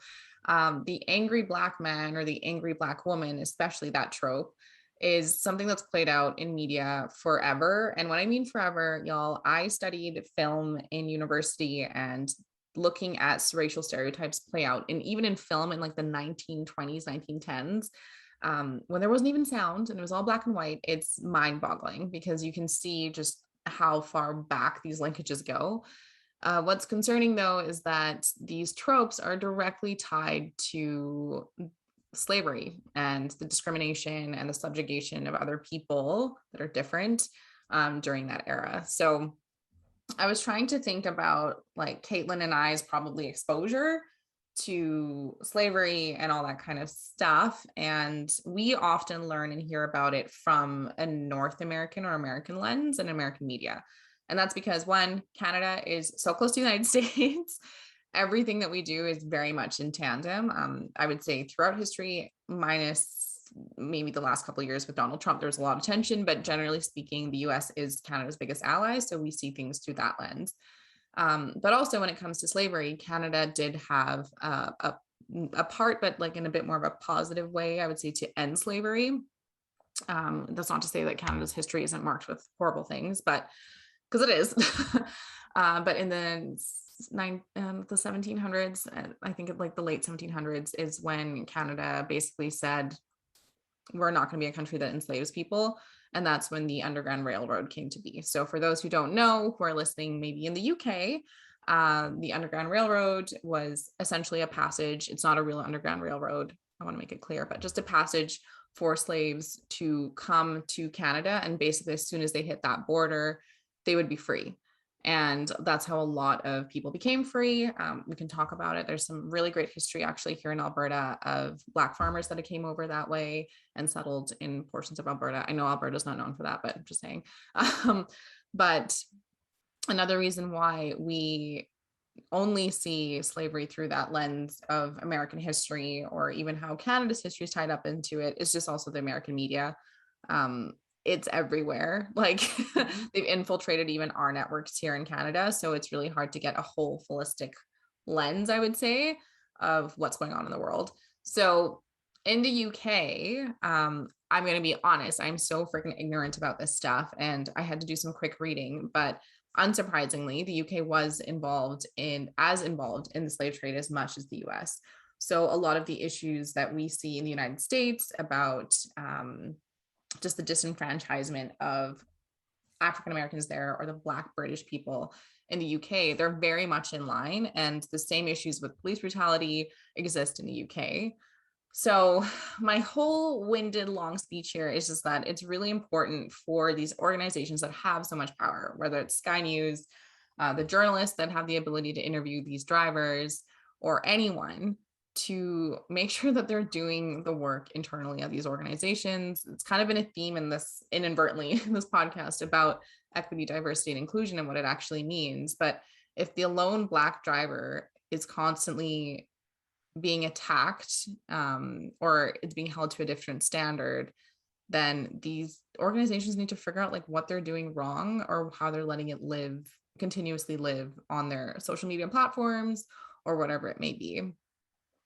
The angry Black man or the angry Black woman, especially that trope, is something that's played out in media forever. And when I mean forever, y'all, I studied film in university, and looking at racial stereotypes play out, and even in film in like the 1920s, 1910s, when there wasn't even sound and it was all black and white, it's mind-boggling because you can see just how far back these linkages go. What's concerning, though, is that these tropes are directly tied to slavery and the discrimination and the subjugation of other people that are different during that era. So I was trying to think about like Caitlin and I's probably exposure to slavery and all that kind of stuff. And we often learn and hear about it from a North American or American lens and American media. And that's because, one, Canada is so close to the United States. Everything that we do is very much in tandem. I would say throughout history, minus maybe the last couple of years with Donald Trump, there's a lot of tension, but generally speaking, the US is Canada's biggest ally. So we see things through that lens. But also when it comes to slavery, Canada did have a part, but like in a bit more of a positive way, I would say, to end slavery. That's not to say that Canada's history isn't marked with horrible things, but because it is. But in the 1700s, I think like the late 1700s is when Canada basically said, we're not going to be a country that enslaves people. And that's when the Underground Railroad came to be. So for those who don't know, who are listening maybe in the UK, the Underground Railroad was essentially a passage. It's not a real Underground Railroad, I want to make it clear, but just a passage for slaves to come to Canada. And basically, as soon as they hit that border, they would be free. And that's how a lot of people became free. We can talk about it. There's some really great history actually here in Alberta of Black farmers that came over that way and settled in portions of Alberta. I know Alberta's not known for that, but I'm just saying. But another reason why we only see slavery through that lens of American history, or even how Canada's history is tied up into it, is just also the American media. It's everywhere. Like they've infiltrated even our networks here in Canada. So it's really hard to get a whole holistic lens, I would say, of what's going on in the world. So in the UK, I'm going to be honest, I'm so freaking ignorant about this stuff. And I had to do some quick reading, but unsurprisingly, the UK was involved in the slave trade as much as the US. So a lot of the issues that we see in the United States about just the disenfranchisement of African Americans there, or the Black British people in the UK, they're very much in line. And the same issues with police brutality exist in the UK. So my whole winded long speech here is just that it's really important for these organizations that have so much power, whether it's Sky News, the journalists that have the ability to interview these drivers, or anyone, to make sure that they're doing the work internally at these organizations. It's kind of been a theme in this, inadvertently, in this podcast about equity, diversity, and inclusion and what it actually means. But if the lone Black driver is constantly being attacked, or it's being held to a different standard, then these organizations need to figure out like what they're doing wrong or how they're letting it continuously live on their social media platforms or whatever it may be.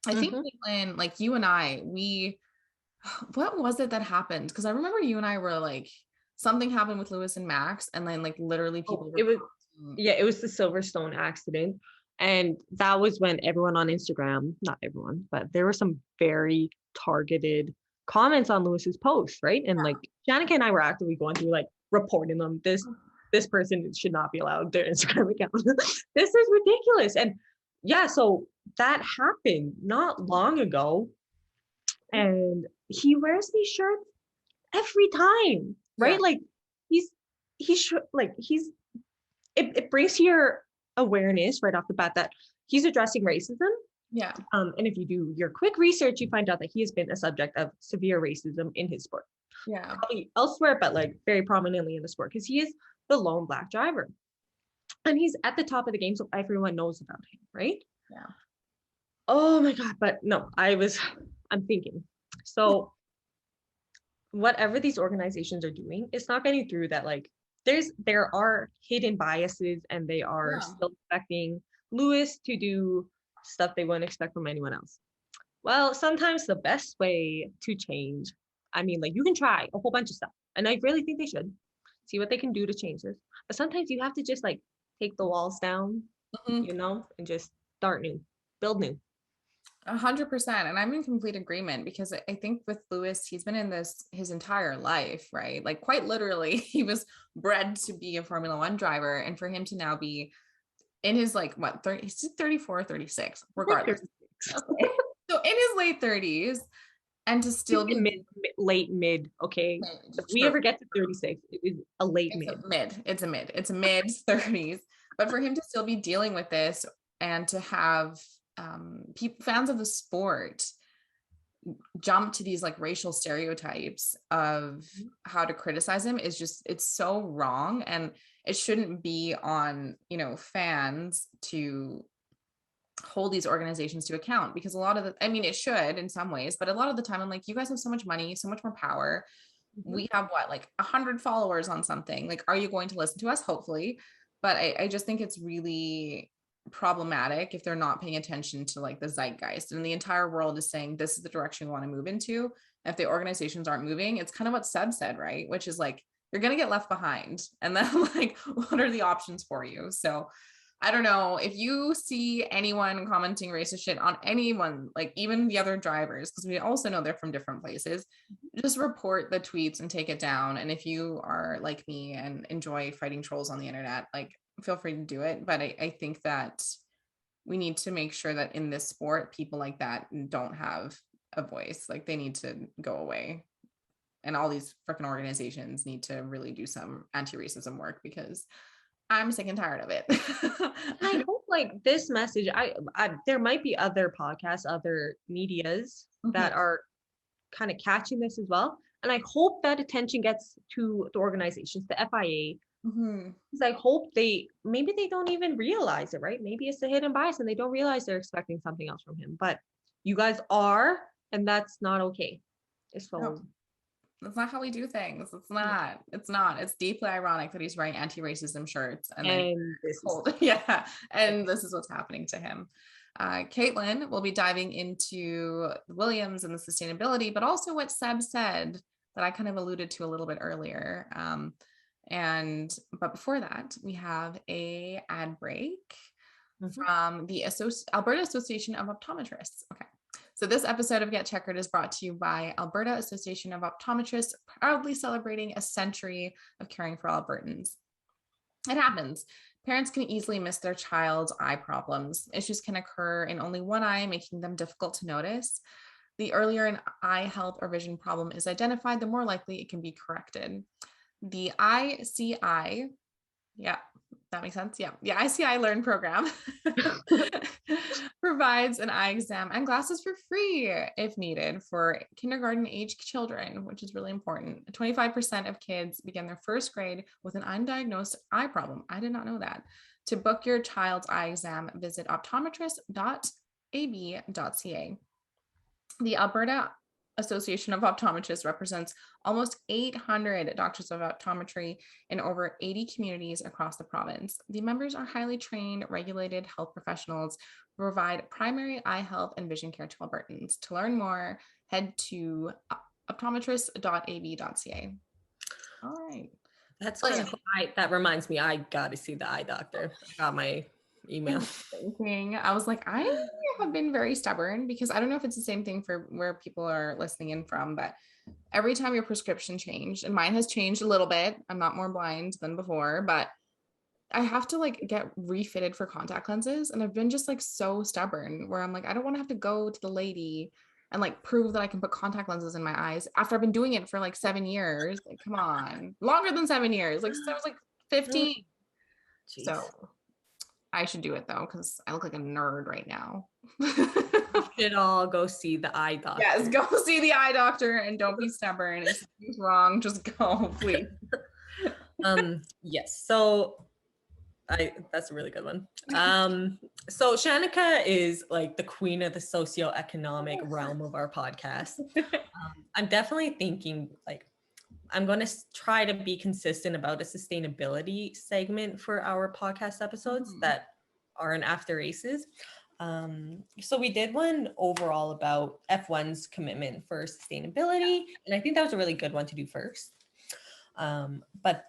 I think Caitlin, like you and I, what was it that happened? Because I remember you and I were like, something happened with Lewis and Max, and then like literally people it was the Silverstone accident. And that was when everyone on Instagram, not everyone, but there were some very targeted comments on Lewis's post, right? And like Shanika and I were actively going through like reporting them. This person should not be allowed their Instagram account. This is ridiculous. And yeah, so that happened not long ago. And he wears these shirts every time, right? Yeah. Like it brings your awareness right off the bat that he's addressing racism. Yeah. And if you do your quick research, you find out that he has been a subject of severe racism in his sport. Yeah. Probably elsewhere, but like very prominently in the sport, because he is the lone Black driver. And he's at the top of the game, so everyone knows about him, right? Yeah. Oh my God. But no, I'm thinking. So whatever these organizations are doing, it's not getting through that like there are hidden biases, and they are still expecting Lewis to do stuff they wouldn't expect from anyone else. Well, sometimes the best way to change, I mean, like you can try a whole bunch of stuff, and I really think they should see what they can do to change this. But sometimes you have to just like take the walls down, and just start new, build new. 100%. And I'm in complete agreement, because I think with Lewis, he's been in this his entire life, right? Like quite literally, he was bred to be a Formula One driver. And for him to now be in his like, what, 30, he's 34 or 36, regardless. Okay. So in his late 30s, and to still be late mid, okay? If we ever get to 36, it is a late mid. It's a mid 30s. But for him to still be dealing with this, and to have fans of the sport jump to these like racial stereotypes of how to criticize him is just, it's so wrong. And it shouldn't be on, fans to hold these organizations to account, because it should in some ways, but a lot of the time I'm like, you guys have so much money, so much more power. We have like 100 followers on something. Like, are you going to listen to us? Hopefully. But I just think it's really problematic if they're not paying attention to like the zeitgeist, and the entire world is saying this is the direction we want to move into. And if the organizations aren't moving, it's kind of what Seb said, right? Which is like, you're going to get left behind. And then like, what are the options for you? So I don't know, if you see anyone commenting racist shit on anyone, like even the other drivers, because we also know they're from different places, just report the tweets and take it down. And if you are like me and enjoy fighting trolls on the internet, like feel free to do it. But I think that we need to make sure that in this sport, people like that don't have a voice. Like they need to go away. And all these freaking organizations need to really do some anti-racism work, because I'm sick and tired of it. I hope like this message, I there might be other podcasts, other medias that are kind of catching this as well. And I hope that attention gets to the organizations, the FIA. Because I hope maybe they don't even realize it, right? Maybe it's a hidden bias and they don't realize they're expecting something else from him. But you guys are, and that's not okay. So that's not how we do things. It's deeply ironic that he's wearing anti-racism shirts and this is what's happening to him. Caitlin will be diving into Williams and the sustainability, but also what Seb said that I kind of alluded to a little bit earlier. But before that, we have a ad break from the Alberta Association of Optometrists. Okay. So this episode of Get Checkered is brought to you by Alberta Association of Optometrists, proudly celebrating a century of caring for Albertans. It happens. Parents can easily miss their child's eye problems. Issues can occur in only one eye, making them difficult to notice. The earlier an eye health or vision problem is identified, the more likely it can be corrected. The ICI, that makes sense. Yeah. The ICI Learn program provides an eye exam and glasses for free if needed for kindergarten age children, which is really important. 25% of kids begin their first grade with an undiagnosed eye problem. I did not know that. To book your child's eye exam, visit optometrist.ca The Alberta Association of Optometrists represents almost 800 doctors of optometry in over 80 communities across the province. The members are highly trained, regulated health professionals who provide primary eye health and vision care to Albertans. To learn more, head to optometrist.ab.ca. All right. That's kind of that reminds me, I got to see the eye doctor. I got my email. I was like, I have been very stubborn because I don't know if it's the same thing for where people are listening in from, but every time your prescription changed, and mine has changed a little bit, I'm not more blind than before, but I have to like get refitted for contact lenses. And I've been just like so stubborn where I'm like, I don't want to have to go to the lady and like prove that I can put contact lenses in my eyes after I've been doing it for like 7 years. Like, come on, longer than 7 years. Like since I was like 15. Jeez. So I should do it though, because I look like a nerd right now. You should all go see the eye doctor. Yes, go see the eye doctor and don't be stubborn. If something's wrong, just go, please. Yes. So that's a really good one. So Shanika is like the queen of the socioeconomic realm of our podcast. I'm definitely thinking like I'm going to try to be consistent about a sustainability segment for our podcast episodes that aren't after races. So we did one overall about F1's commitment for sustainability, and I think that was a really good one to do first. But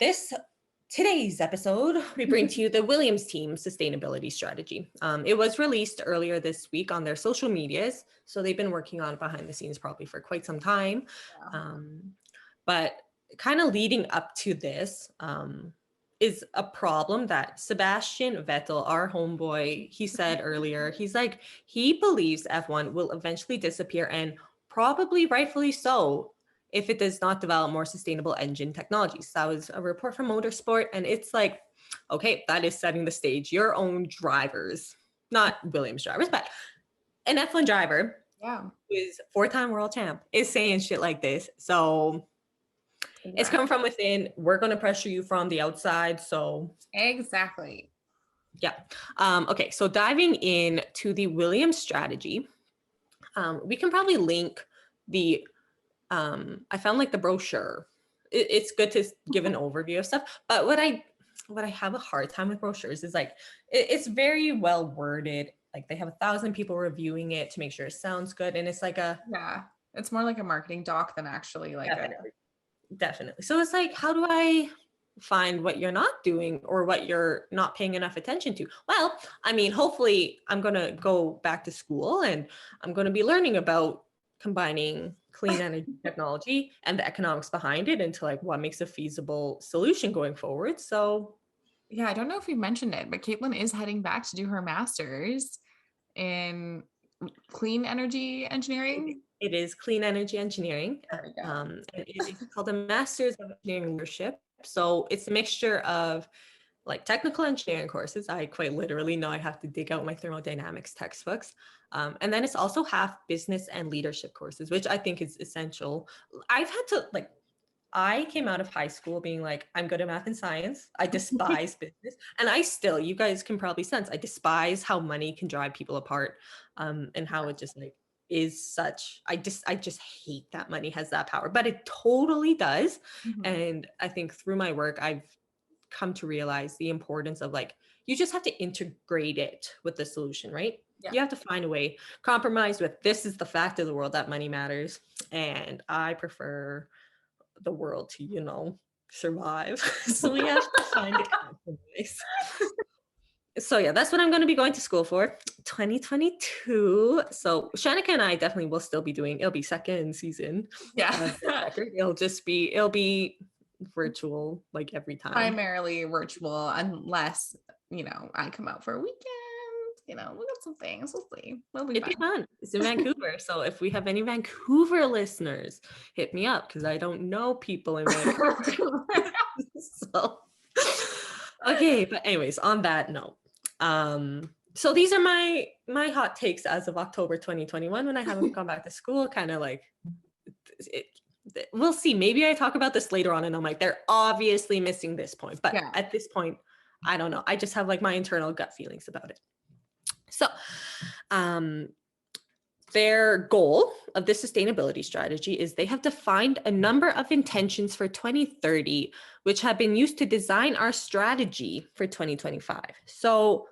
today's episode, we bring to you the Williams team sustainability strategy. It was released earlier this week on their social medias, so they've been working on it behind the scenes probably for quite some time. But kind of leading up to this is a problem that Sebastian Vettel, our homeboy, he said earlier, he's like, he believes F1 will eventually disappear, and probably rightfully so if it does not develop more sustainable engine technologies. That was a report from Motorsport, and it's like, okay, that is setting the stage. Your own drivers, not Williams drivers, but an F1 driver who is 4-time world champ is saying shit like this. So it's coming from within. We're going to pressure you from the outside. So exactly. Yeah. Okay. So diving into the Williams strategy, we can probably link the, I found like the brochure. It's good to give an overview of stuff, but what I have a hard time with brochures is like, it's very well worded. Like they have 1,000 people reviewing it to make sure it sounds good. And it's like it's more like a marketing doc than actually like Definitely. So it's like, how do I find what you're not doing or what you're not paying enough attention to? Well, I mean, hopefully I'm going to go back to school and I'm going to be learning about combining clean energy technology and the economics behind it into like what makes a feasible solution going forward. So yeah, I don't know if we mentioned it, but Caitlin is heading back to do her master's in clean energy engineering. It is clean energy engineering. And it is called a Master's of Engineering Leadership. So it's a mixture of like technical engineering courses. I quite literally know I have to dig out my thermodynamics textbooks. And then it's also half business and leadership courses, which I think is essential. I've had to like, I came out of high school being like, I'm good at math and science. I despise business. And I still, you guys can probably sense, I despise how money can drive people apart, and how it just like is such, I just hate that money has that power, but it totally does. And I think through my work, I've come to realize the importance of like, you just have to integrate it with the solution, right? Yeah. You have to find a way, compromise with, this is the fact of the world that money matters. And I prefer the world to, you know, survive. So we have to find a compromise. So yeah, that's what I'm going to be going to school for 2022. So Shanika and I definitely will still be doing, it'll be second season. Yeah. It'll be virtual like every time. Primarily virtual, unless, you know, I come out for a weekend. You know, we got some things. We'll see. It'd be fun. It's in Vancouver. So if we have any Vancouver listeners, hit me up because I don't know people in Vancouver. So okay, but anyways, on that note, so these are my hot takes as of October 2021 when I haven't gone back to school. Kind of like we'll see. Maybe I talk about this later on and I'm like, they're obviously missing this point. But at this point, I don't know. I just have like my internal gut feelings about it. So their goal of this sustainability strategy is they have defined a number of intentions for 2030, which have been used to design our strategy for 2025. So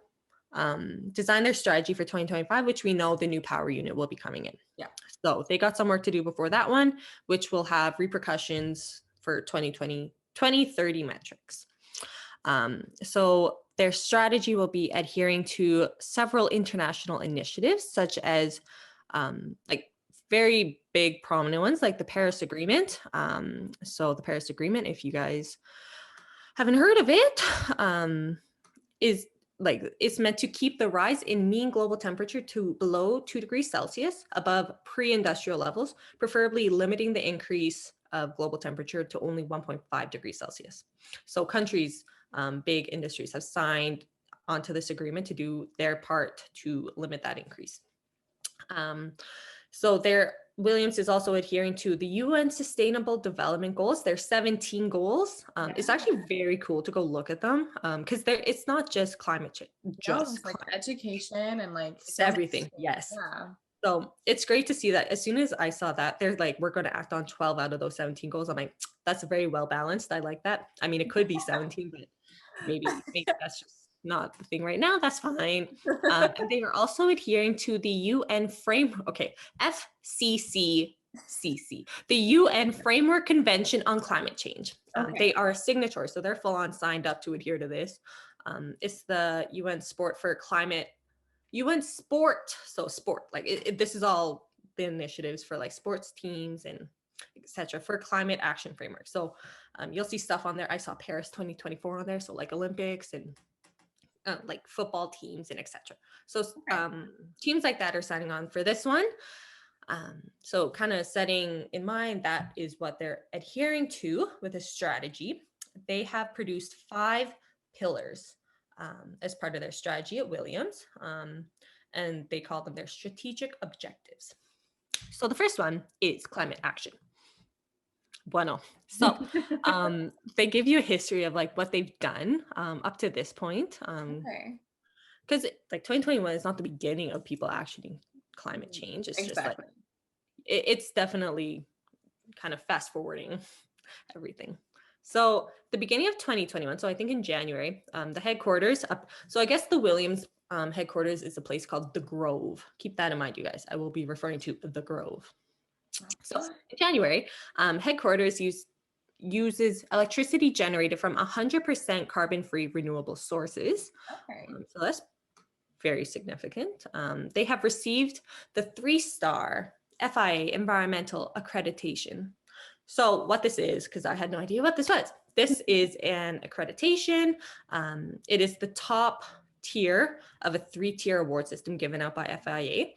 design their strategy for 2025, which we know the new power unit will be coming in. Yeah. So they got some work to do before that one, which will have repercussions for 2030 metrics. So their strategy will be adhering to several international initiatives, such as like very big prominent ones like the Paris Agreement. So the Paris Agreement, if you guys haven't heard of it, is like it's meant to keep the rise in mean global temperature to below 2 degrees Celsius above pre-industrial levels, preferably limiting the increase of global temperature to only 1.5 degrees Celsius. So countries, big industries have signed onto this agreement to do their part to limit that increase. So Williams is also adhering to the UN Sustainable Development Goals. There's 17 goals. It's actually very cool to go look at them because it's not just climate change, just like education and like it's everything. Yes. Yeah. So it's great to see that. As soon as I saw that, they're like, we're going to act on 12 out of those 17 goals. I'm like, that's very well balanced. I like that. I mean, it could be 17, but maybe that's just not the thing right now. That's fine. And they are also adhering to the UN framework. Okay, FCCCC, the UN Framework Convention on Climate Change. They are signatories, so they're full on signed up to adhere to this. It's the UN Sport for Climate. UN Sport, so sport, like this is all the initiatives for like sports teams and etc. for climate action framework. So you'll see stuff on there. I saw Paris 2024 on there, so like Olympics and like football teams and etc. So teams like that are signing on for this one. So kind of setting in mind that is what they're adhering to with a strategy. They have produced 5 pillars as part of their strategy at Williams, and they call them their strategic objectives. So the first one is climate action. Bueno. So they give you a history of like what they've done up to this point. Because like 2021 is not the beginning of people actioning climate change. It's just like it's definitely kind of fast forwarding everything. So the beginning of 2021, so I think in January, the headquarters up. So I guess the Williams headquarters is a place called The Grove. Keep that in mind, you guys. I will be referring to The Grove. So in January, headquarters uses electricity generated from 100% carbon-free renewable sources. So that's very significant. They have received the 3-star FIA environmental accreditation. So what this is, because I had no idea what this was. This is an accreditation. It is the top tier of a 3-tier award system given out by FIA.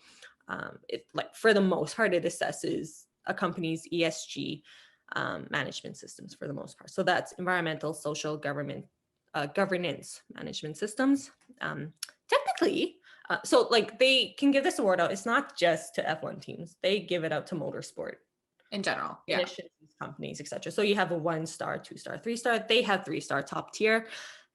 It, like for the most part, it assesses a company's ESG management systems for the most part. So that's environmental, social, governance management systems. Technically, so like they can give this award out. It's not just to F1 teams. They give it out to motorsport in general, companies, etc. So you have a 1-star, 2-star, 3-star. They have 3-star top tier,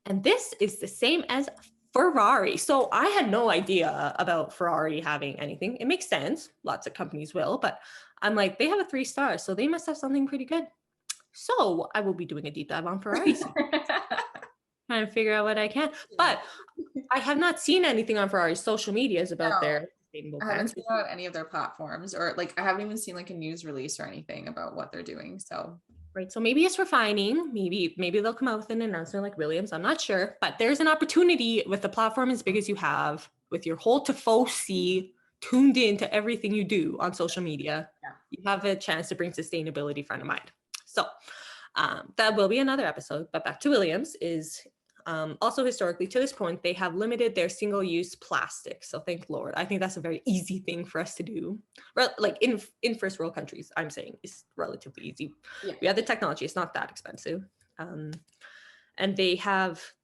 and this is the same as Ferrari. So I had no idea about Ferrari having anything. It makes sense. Lots of companies will, but I'm like, they have a 3-star, so they must have something pretty good. So I will be doing a deep dive on Ferrari. Trying to figure out what I can. But I have not seen anything on Ferrari's social medias about their sustainable plans. I haven't seen about any of their platforms, or like I haven't even seen like a news release or anything about what they're doing. So right. So maybe it's refining. Maybe they'll come out with an announcement like Williams. I'm not sure. But there's an opportunity with the platform as big as you have, with your whole tifosi tuned into everything you do on social media. You have a chance to bring sustainability front of mind. So that will be another episode. But back to Williams is also historically to this point, they have limited their single-use plastic. So thank Lord. I think that's a very easy thing for us to do. Like in first world countries, I'm saying it's relatively easy. We have the technology. It's not that expensive. And they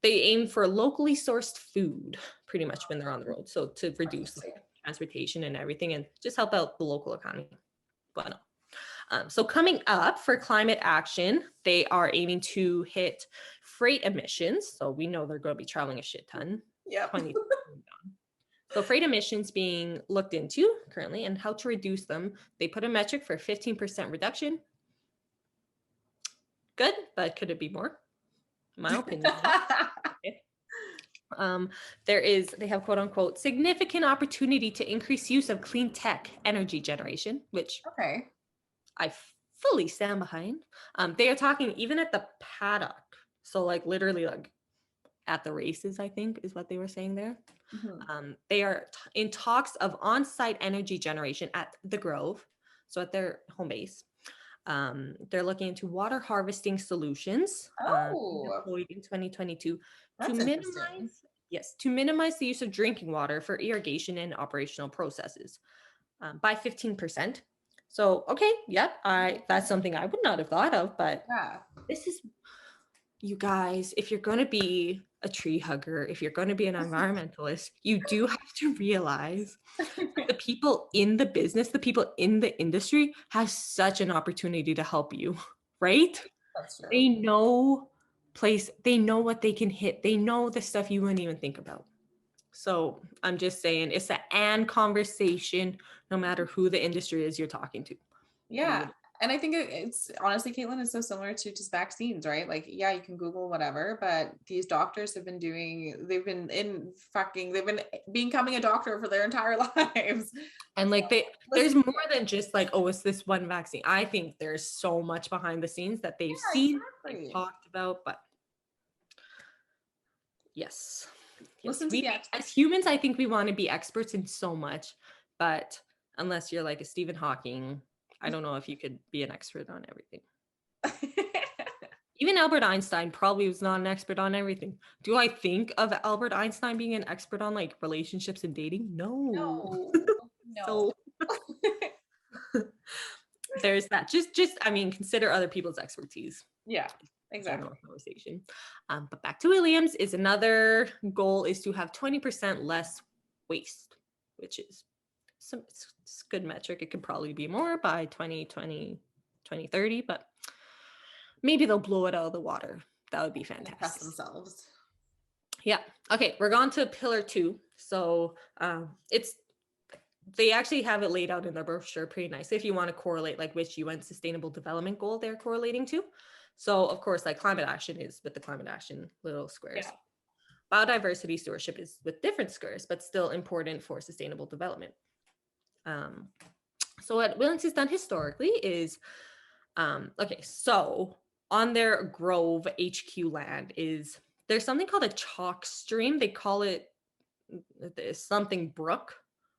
aim for locally sourced food pretty much when they're on the road. So to reduce transportation and everything and just help out the local economy. Bueno. So coming up for climate action, they are aiming to hit freight emissions. So we know they're going to be traveling a shit ton. So freight emissions being looked into currently and how to reduce them. They put a metric for 15% reduction. Good, but could it be more? My opinion. Okay. They have quote unquote significant opportunity to increase use of clean tech energy generation, which Okay. I fully stand behind. They are talking even at the paddock. So like literally like at the races, I think is what they were saying there. They are in talks of on-site energy generation at the Grove, so at their home base. They're looking into water harvesting solutions deployed in 2022 That's to interesting. minimize the use of drinking water for irrigation and operational processes by 15%. So okay, that's something I would not have thought of, but Yeah. this is, you guys, if you're going to be a tree hugger, if you're going to be an environmentalist, you do have to realize that the people in the business, the people in the industry have such an opportunity to help you, right? That's true. They know they know what they can hit. They know the stuff you wouldn't even think about. So I'm just saying it's an conversation, no matter who the industry is you're talking to. Yeah. And I think it's honestly, Caitlin, is so similar to just vaccines, right? Like, yeah, you can Google whatever, but these doctors have been becoming a doctor for their entire lives. And like there's more than just like, oh, it's this one vaccine. I think there's so much behind the scenes that they've seen, exactly. like, talked about, but yes. Listen to As humans, I think we want to be experts in so much, but unless you're like a Stephen Hawking, I don't know if you could be an expert on everything. Even Albert Einstein probably was not an expert on everything. Do I think of Albert Einstein being an expert on like relationships and dating? No. So there's that. Just I mean, consider other people's expertise. Yeah, exactly. General conversation. But back to Williams, is another goal is to have 20% less waste, which is it's a good metric. It could probably be more by 2020, 2030, but maybe they'll blow it out of the water. That would be fantastic. Impress themselves. Yeah. Okay, we're on to pillar 2. So they actually have it laid out in their brochure pretty nicely if you want to correlate like which UN Sustainable Development Goal they're correlating to. So of course, like climate action is with the climate action little squares. Yeah. Biodiversity stewardship is with different squares, but still important for sustainable development. So what Williams has done historically is, so on their Grove HQ land there's something called a chalk stream. They call it something brook.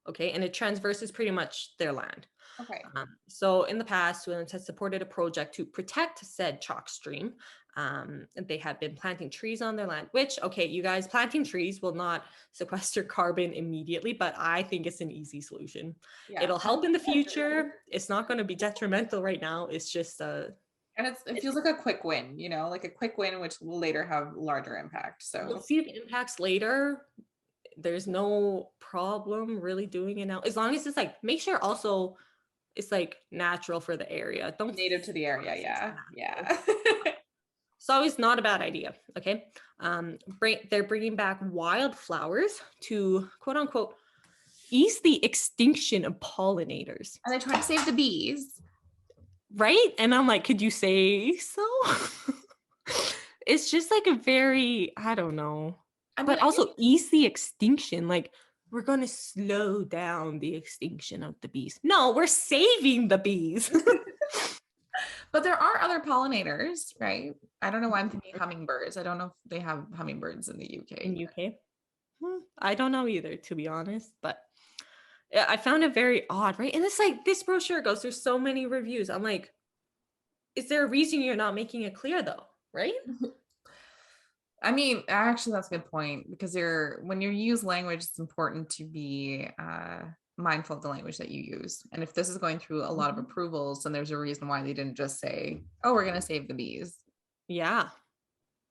Okay, and it transverses pretty much their land. Okay. So in the past, Williams has supported a project to protect said chalk stream. And they have been planting trees on their land, which, okay, you guys, planting trees will not sequester carbon immediately, but I think it's an easy solution. Yeah. It'll help in the future. It's not going to be detrimental right now. It's just and it feels like a quick win, like a quick win, which will later have larger impact. So we'll see the impacts later. There's no problem really doing it now, as long as it's like, make sure also it's like natural for the area. Don't native to the area. Yeah. So it's not a bad idea. Okay. They're bringing back wildflowers to quote unquote ease the extinction of pollinators. And they try to save the bees. Right. And I'm like, could you say so? It's just like a very, I don't know. But also ease the extinction. Like, we're going to slow down the extinction of the bees. No, we're saving the bees. But there are other pollinators, right? I don't know why I'm thinking hummingbirds. I don't know if they have hummingbirds in the UK. In UK? I don't know either, to be honest. But I found it very odd, right? And it's like, this brochure goes through so many reviews. I'm like, is there a reason you're not making it clear, though? Right? I mean, actually, that's a good point, because when you use language, it's important to be mindful of the language that you use. And if this is going through a lot of approvals, then there's a reason why they didn't just say, oh, we're going to save the bees. Yeah.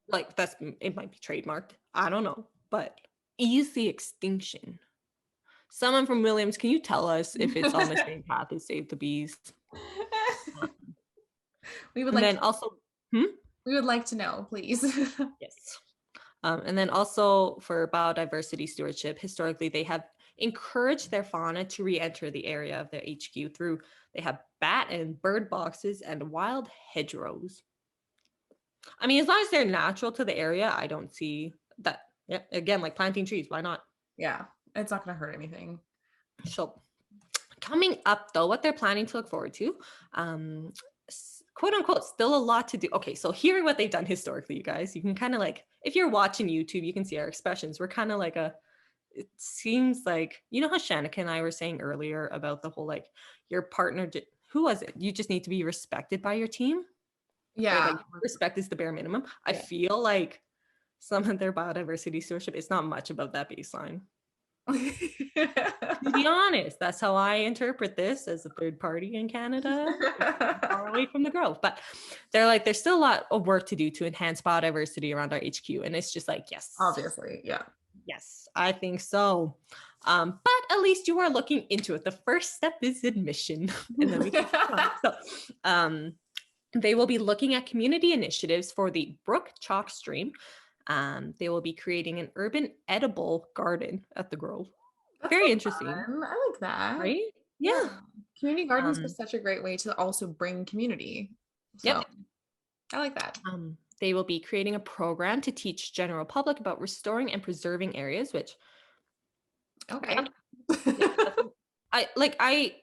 Like it might be trademarked. I don't know, but ease the extinction. Someone from Williams, can you tell us if it's on the same path as Save the Bees? We would we would like to know, please. Yes. And then also for biodiversity stewardship, historically, they have encourage their fauna to re-enter the area of their HQ through, they have bat and bird boxes and wild hedgerows. I mean, as long as they're natural to the area, I don't see that. Yeah, again, like planting trees, why not? Yeah, it's not going to hurt anything. So coming up though, what they're planning to look forward to, quote unquote, still a lot to do. Okay, so hearing what they've done historically, you guys, you can kind of like, if you're watching YouTube, you can see our expressions. We're kind of like it seems like, you know how Shanika and I were saying earlier about the whole, like, your partner, who was it? You just need to be respected by your team. Yeah. Right? Like, respect is the bare minimum. I Yeah. feel like some of their biodiversity stewardship, it's not much above that baseline. To be honest, that's how I interpret this as a third party in Canada, far away from the grove. But they're like, there's still a lot of work to do to enhance biodiversity around our HQ. And it's just like, yes. Obviously, yeah. Yes, I think so. But at least you are looking into it. The first step is admission. And then we can so they will be looking at community initiatives for the Brook Chalk Stream. They will be creating an urban edible garden at the Grove. That's Very so interesting. fun. I like that. Right? Yeah. Community gardens is such a great way to also bring community. So Yep. I like that. They will be creating a program to teach general public about restoring and preserving areas, which Okay.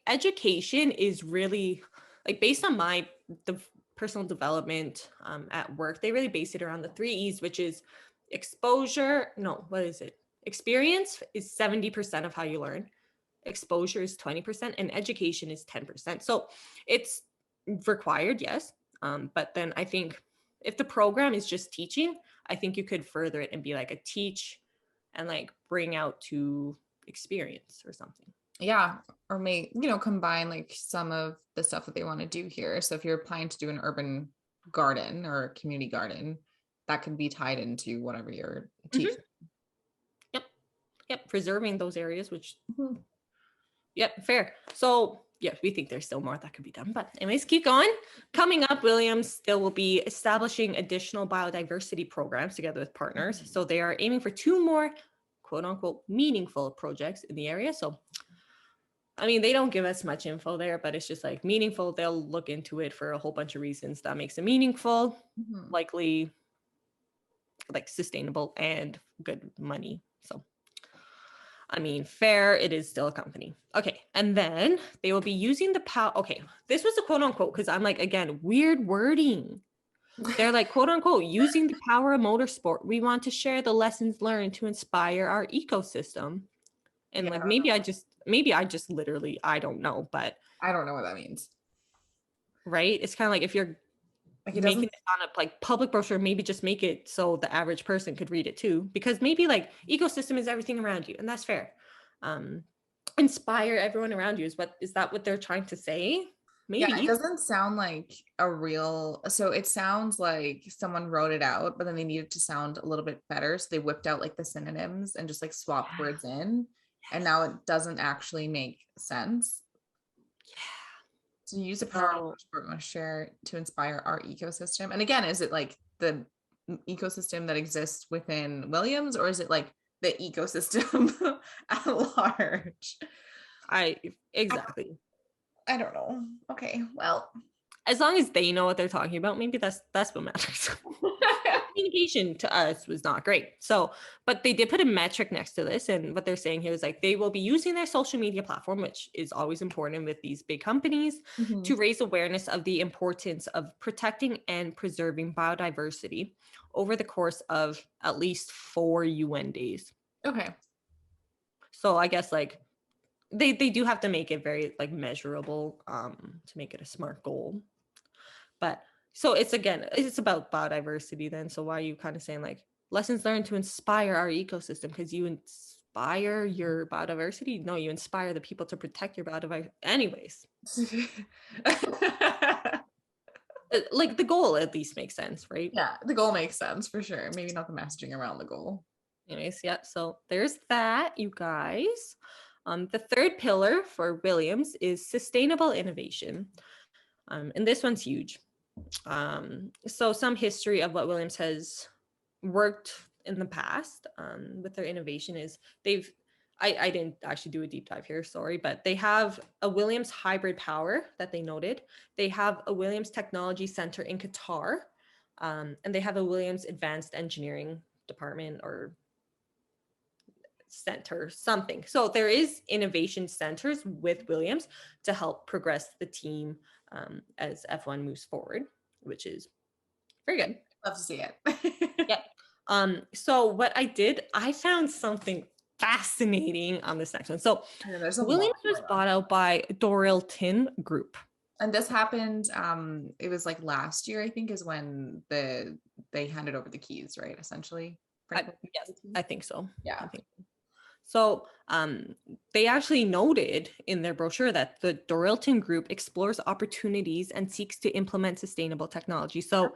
Education is really, like, based on the personal development at work, they really base it around the 3 E's, which is exposure. No, what is it? Experience is 70% of how you learn. Exposure is 20%, and education is 10%. So it's required, yes. But then I think if the program is just teaching, I think you could further it and be like a teach and like bring out to experience or something. Yeah. Or combine like some of the stuff that they want to do here. So if you're planning to do an urban garden or a community garden, that could be tied into whatever you're teaching. Yep. Preserving those areas, which, yep, fair. So yeah, we think there's still more that could be done. But anyways, keep going. Coming up, Williams still will be establishing additional biodiversity programs together with partners. So they are aiming for 2 more, quote unquote, meaningful projects in the area. So, I mean, they don't give us much info there, but it's just like meaningful. They'll look into it for a whole bunch of reasons that makes it meaningful, likely like sustainable and good money. So, I mean, fair, it is still a company. Okay. And then they will be using the power. Okay. This was a quote unquote, because I'm like, again, weird wording. They're like, quote unquote, using the power of motorsport. We want to share the lessons learned to inspire our ecosystem. And like, maybe I just literally, I don't know, but I don't know what that means. Right. It's kind of like, if you're making it on a like public brochure, maybe just make it so the average person could read it too, because maybe like ecosystem is everything around you, and that's fair. Inspire everyone around you is that what they're trying to say? Maybe. Yeah, it doesn't sound like a real, so it sounds like someone wrote it out, but then they needed to sound a little bit better, so they whipped out like the synonyms and just like swapped words in, and now it doesn't actually make sense. To use the power of motorsport must share to inspire our ecosystem. And again, is it like the ecosystem that exists within Williams, or is it like the ecosystem at large? Exactly. I don't know. Okay, well, as long as they know what they're talking about, maybe that's what matters. Communication to us was not great. So, but they did put a metric next to this, and what they're saying here is like they will be using their social media platform, which is always important with these big companies, to raise awareness of the importance of protecting and preserving biodiversity over the course of at least 4 UN days. Okay. So I guess like they do have to make it very like measurable to make it a SMART goal. But so it's about biodiversity then. So why are you kind of saying like lessons learned to inspire our ecosystem? Because you inspire your biodiversity? No, you inspire the people to protect your biodiversity. Anyways. Like the goal at least makes sense, right? Yeah, the goal makes sense for sure. Maybe not the messaging around the goal. Anyways, yeah. So there's that, you guys. The third pillar for Williams is sustainable innovation. And this one's huge. So some history of what Williams has worked in the past with their innovation is I didn't actually do a deep dive here, sorry, but they have a Williams hybrid power that they noted. They have a Williams Technology Center in Qatar, and they have a Williams Advanced Engineering Department or center, something. So there is innovation centers with Williams to help progress the team as F1 moves forward, which is very good. Love to see it. Yep. So what I found something fascinating on this next one. So There's a Williams lot was going on. bought out by Dorilton Group. And this happened, it was like last year, I think, is when they handed over the keys, right? Essentially. Yes, I think so. Yeah. I think so. So they actually noted in their brochure that the Dorilton Group explores opportunities and seeks to implement sustainable technology. So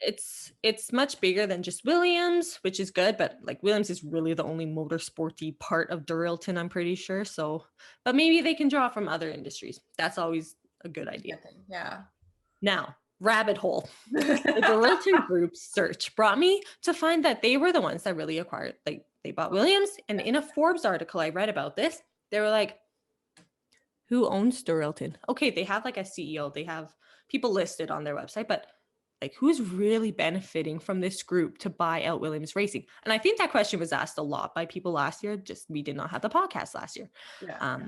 it's much bigger than just Williams, which is good, but like Williams is really the only motorsporty part of Dorilton, I'm pretty sure. So, but maybe they can draw from other industries. That's always a good idea. Yeah. Now, rabbit hole. The Dorilton Group search brought me to find that they were the ones that really acquired, like they bought Williams. And in a Forbes article I read about this, they were like, who owns Dorilton? Okay, they have like a CEO, they have people listed on their website, but like who's really benefiting from this group to buy out Williams Racing? And I think that question was asked a lot by people last year. Just we did not have the podcast last year. Yeah.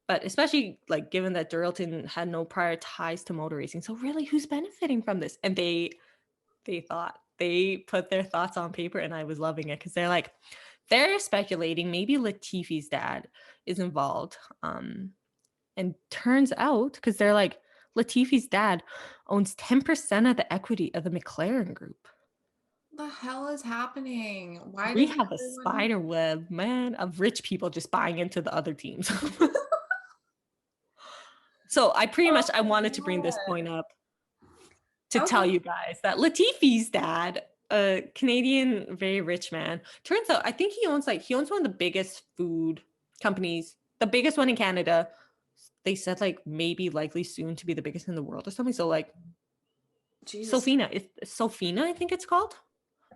But especially like given that Dorilton had no prior ties to motor racing. So really who's benefiting from this? And they put their thoughts on paper, and I was loving it because they're speculating maybe Latifi's dad is involved. And turns out, because they're like, Latifi's dad owns 10% of the equity of the McLaren group. What the hell is happening? Why we have a spider web, man, of rich people just buying into the other teams. So I wanted to bring this point up to tell you guys that Latifi's dad, a Canadian, very rich man, turns out I think he owns one of the biggest food companies, the biggest one in Canada. They said like maybe likely soon to be the biggest in the world or something. So like Sofina, I think it's called.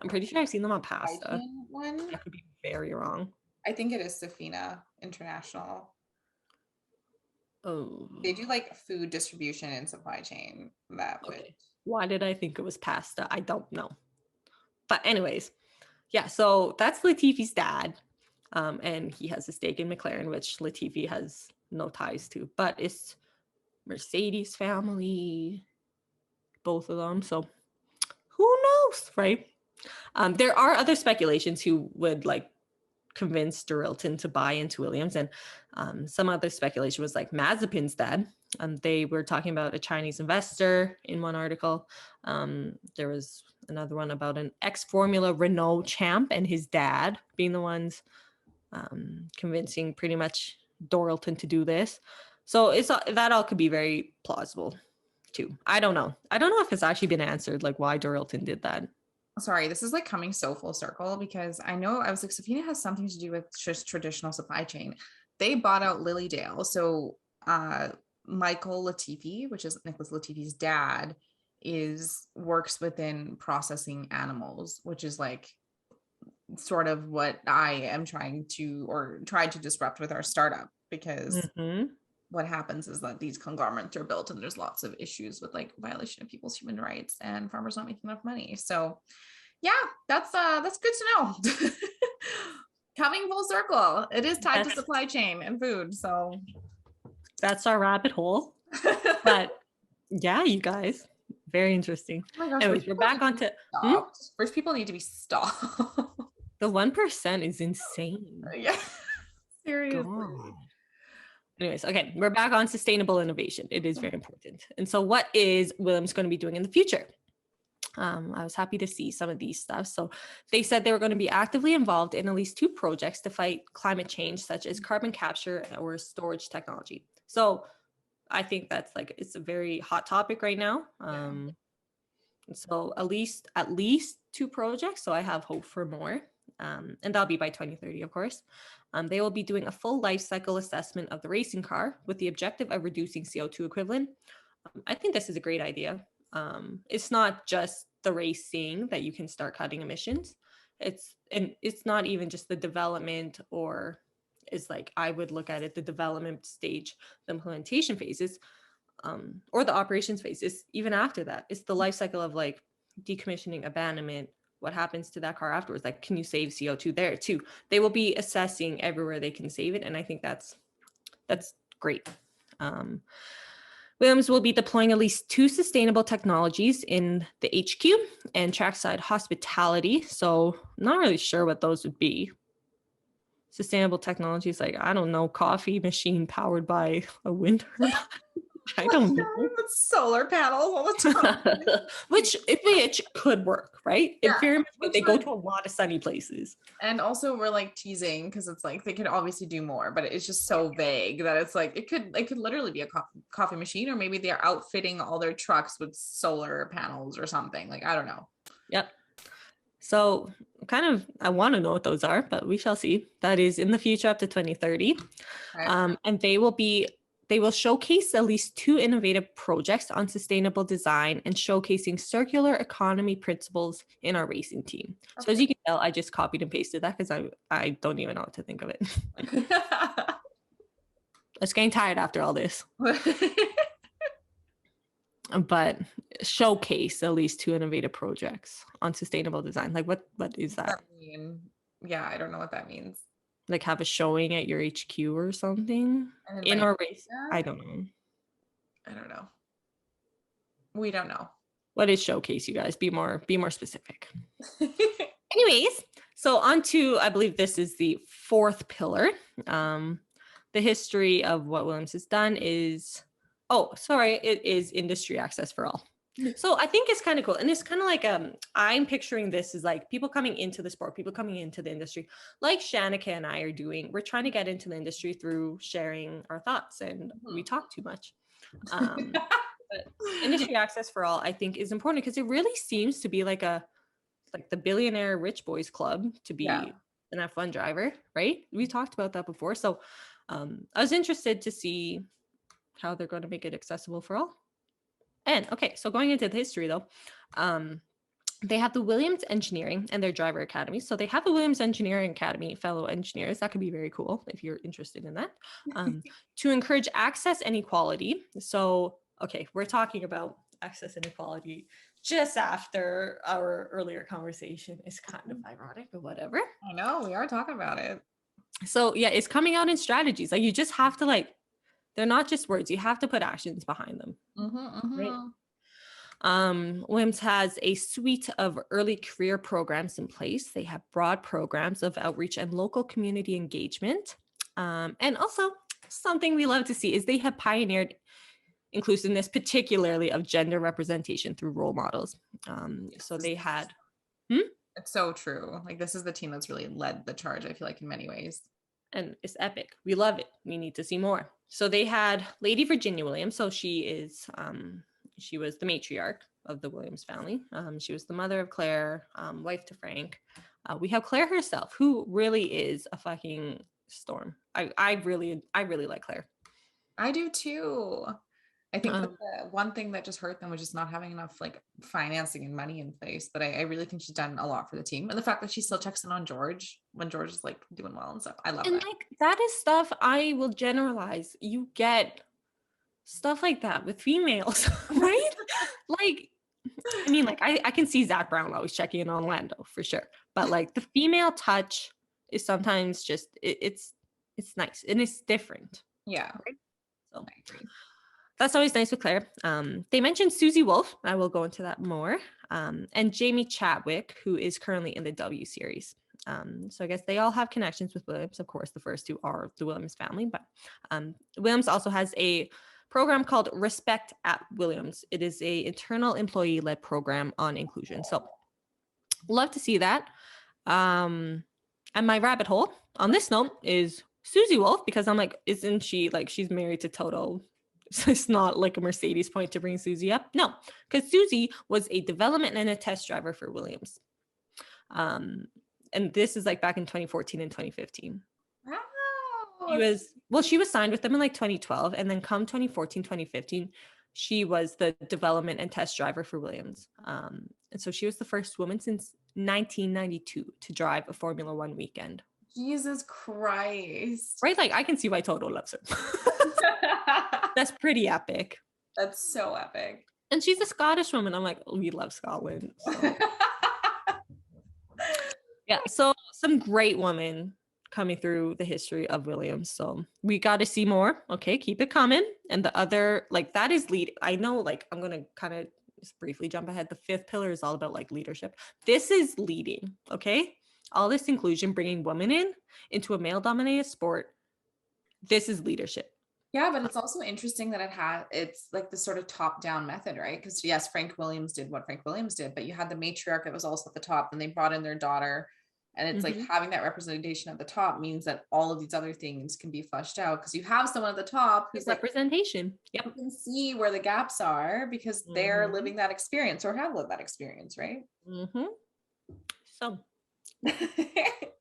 I'm pretty sure I've seen them on pasta. I could be very wrong. I think it is Sofina International. Oh, they do like food distribution and supply chain. Why did I think it was pasta? I don't know. But anyways, yeah. So that's Latifi's dad, and he has a stake in McLaren, which Latifi has no ties to. But it's Mercedes family, both of them. So who knows, right? There are other speculations who would like convince Dorilton to buy into Williams, and some other speculation was like Mazepin's dad. They were talking about a Chinese investor in one article. There was another one about an ex-Formula Renault champ and his dad being the ones convincing pretty much Dorilton to do this. So that all could be very plausible too. I don't know if it's actually been answered, like why Dorilton did that. Sorry, this is like coming so full circle because I know I was like, Sofina has something to do with just traditional supply chain. They bought out Lilydale. So Michael Latifi, which is Nicholas Latifi's dad, works within processing animals, which is like sort of what I am tried to disrupt with our startup, because what happens is that these conglomerates are built and there's lots of issues with like violation of people's human rights and farmers not making enough money. So yeah, that's good to know. Coming full circle, it is tied to supply chain and food. So that's our rabbit hole. But yeah, you guys, very interesting. Oh my gosh, anyways, we're back onto first people need to be stopped. The 1% is insane. Yeah, seriously. God. Anyways, okay, we're back on sustainable innovation. It is very important. And so what is Williams going to be doing in the future? I was happy to see some of these stuff. So they said they were going to be actively involved in at least 2 projects to fight climate change, such as carbon capture or storage technology. So I think that's it's a very hot topic right now. So at least 2 projects. So I have hope for more. And that'll be by 2030, of course. They will be doing a full life cycle assessment of the racing car with the objective of reducing CO2 equivalent. I think this is a great idea. It's not just the racing that you can start cutting emissions. it's not even just the development, or is like, I would look at it, the development stage, the implementation phases, or the operations phases. Even after that, it's the life cycle of like decommissioning, abandonment, what happens to that car afterwards. Like, can you save CO2 there too? They will be assessing everywhere they can save it, and I think that's great. Williams will be deploying at least 2 sustainable technologies in the HQ and trackside hospitality. So not really sure what those would be. Sustainable technologies, like, I don't know, coffee machine powered by a wind turbine. I don't know. With solar panels all the time. which could work, right? Yeah, they go to a lot of sunny places. And also we're like teasing because it's like they could obviously do more, but it's just so vague that it's like it could literally be a coffee machine, or maybe they're outfitting all their trucks with solar panels or something. Like, I don't know. Yep. So I want to know what those are, but we shall see. That is in the future up to 2030. Okay. And they will showcase at least 2 innovative projects on sustainable design and showcasing circular economy principles in our racing team. Okay. So as you can tell, I just copied and pasted that because I don't even know what to think of it. I was getting tired after all this. But showcase at least 2 innovative projects on sustainable design. Like, what is that? Yeah, I don't know what that means. Like, have a showing at your HQ or something in our race. I don't know. We don't know. What is showcase, you guys? Be more specific. Anyways, so on to, I believe this is the 4th pillar. The history of what Williams has done is, it is industry access for all. So I think it's kind of cool. And it's kind of like, I'm picturing this as like people coming into the sport, people coming into the industry, like Shanika and I are doing. We're trying to get into the industry through sharing our thoughts, and we talk too much. But industry access for all, I think, is important because it really seems to be like the billionaire rich boys club to be an F1 driver, right? We talked about that before. So I was interested to see how they're going to make it accessible for all. And okay, so going into the history though, they have the Williams Engineering and their driver academy. So they have the Williams Engineering Academy fellow engineers. That could be very cool if you're interested in that, to encourage access and equality. So, okay, we're talking about access and equality just after our earlier conversation. Is kind of ironic, but whatever. I know, we are talking about it. So yeah, it's coming out in strategies. Like, you just have to they're not just words. You have to put actions behind them. Right? Williams has a suite of early career programs in place. They have broad programs of outreach and local community engagement. And also something we love to see is they have pioneered inclusiveness, particularly of gender representation through role models. So they had... It's so true. Like, this is the team that's really led the charge, I feel like, in many ways. And it's epic. We love it. We need to see more. So they had Lady Virginia Williams. So she was the matriarch of the Williams family. She was the mother of Claire, wife to Frank. We have Claire herself, who really is a fucking storm. I really like Claire. I do too. I think that the one thing that just hurt them was just not having enough financing and money in place. But I really think she's done a lot for the team. And the fact that she still checks in on George when George is doing well and stuff. I love that. That is stuff I will generalize. You get stuff like that with females, right? I can see Zach Brown always checking in on Lando for sure. But the female touch is sometimes just, it's nice and it's different. Yeah. Right? So I agree. That's always nice with Claire. They mentioned Susie Wolf. I will go into that more. And Jamie Chadwick, who is currently in the W Series. So I guess they all have connections with Williams. Of course, the first 2 are the Williams family. But Williams also has a program called Respect at Williams. It is a internal employee-led program on inclusion. So love to see that. And my rabbit hole on this note is Susie Wolf, because I'm like, isn't she she's married to Toto? So it's not like a Mercedes point to bring Susie up. No, because Susie was a development and a test driver for Williams. And this is back in 2014 and 2015. Wow. She was signed with them in 2012. And then come 2014, 2015, she was the development and test driver for Williams. And so she was the first woman since 1992 to drive a Formula One weekend. Jesus Christ. Right? Like, I can see why Toto loves her. That's pretty epic. That's so epic. And she's a Scottish woman. I'm like, we love Scotland. So. Yeah, so some great women coming through the history of Williams. So we got to see more. Okay, keep it coming. And the other, like, that is lead. I know, like, I'm going to kind of just briefly jump ahead. The fifth pillar is all about like leadership. This is leading. Okay, all this inclusion, bringing women into a male dominated sport. This is leadership. Yeah, but it's also interesting that it's like the sort of top-down method, right? Because yes, Frank Williams did what Frank Williams did, but you had the matriarch that was also at the top, and they brought in their daughter. And it's like having that representation at the top means that all of these other things can be fleshed out because you have someone at the top who's representation. Yep. You can see where the gaps are because they're living that experience or have lived that experience, right? So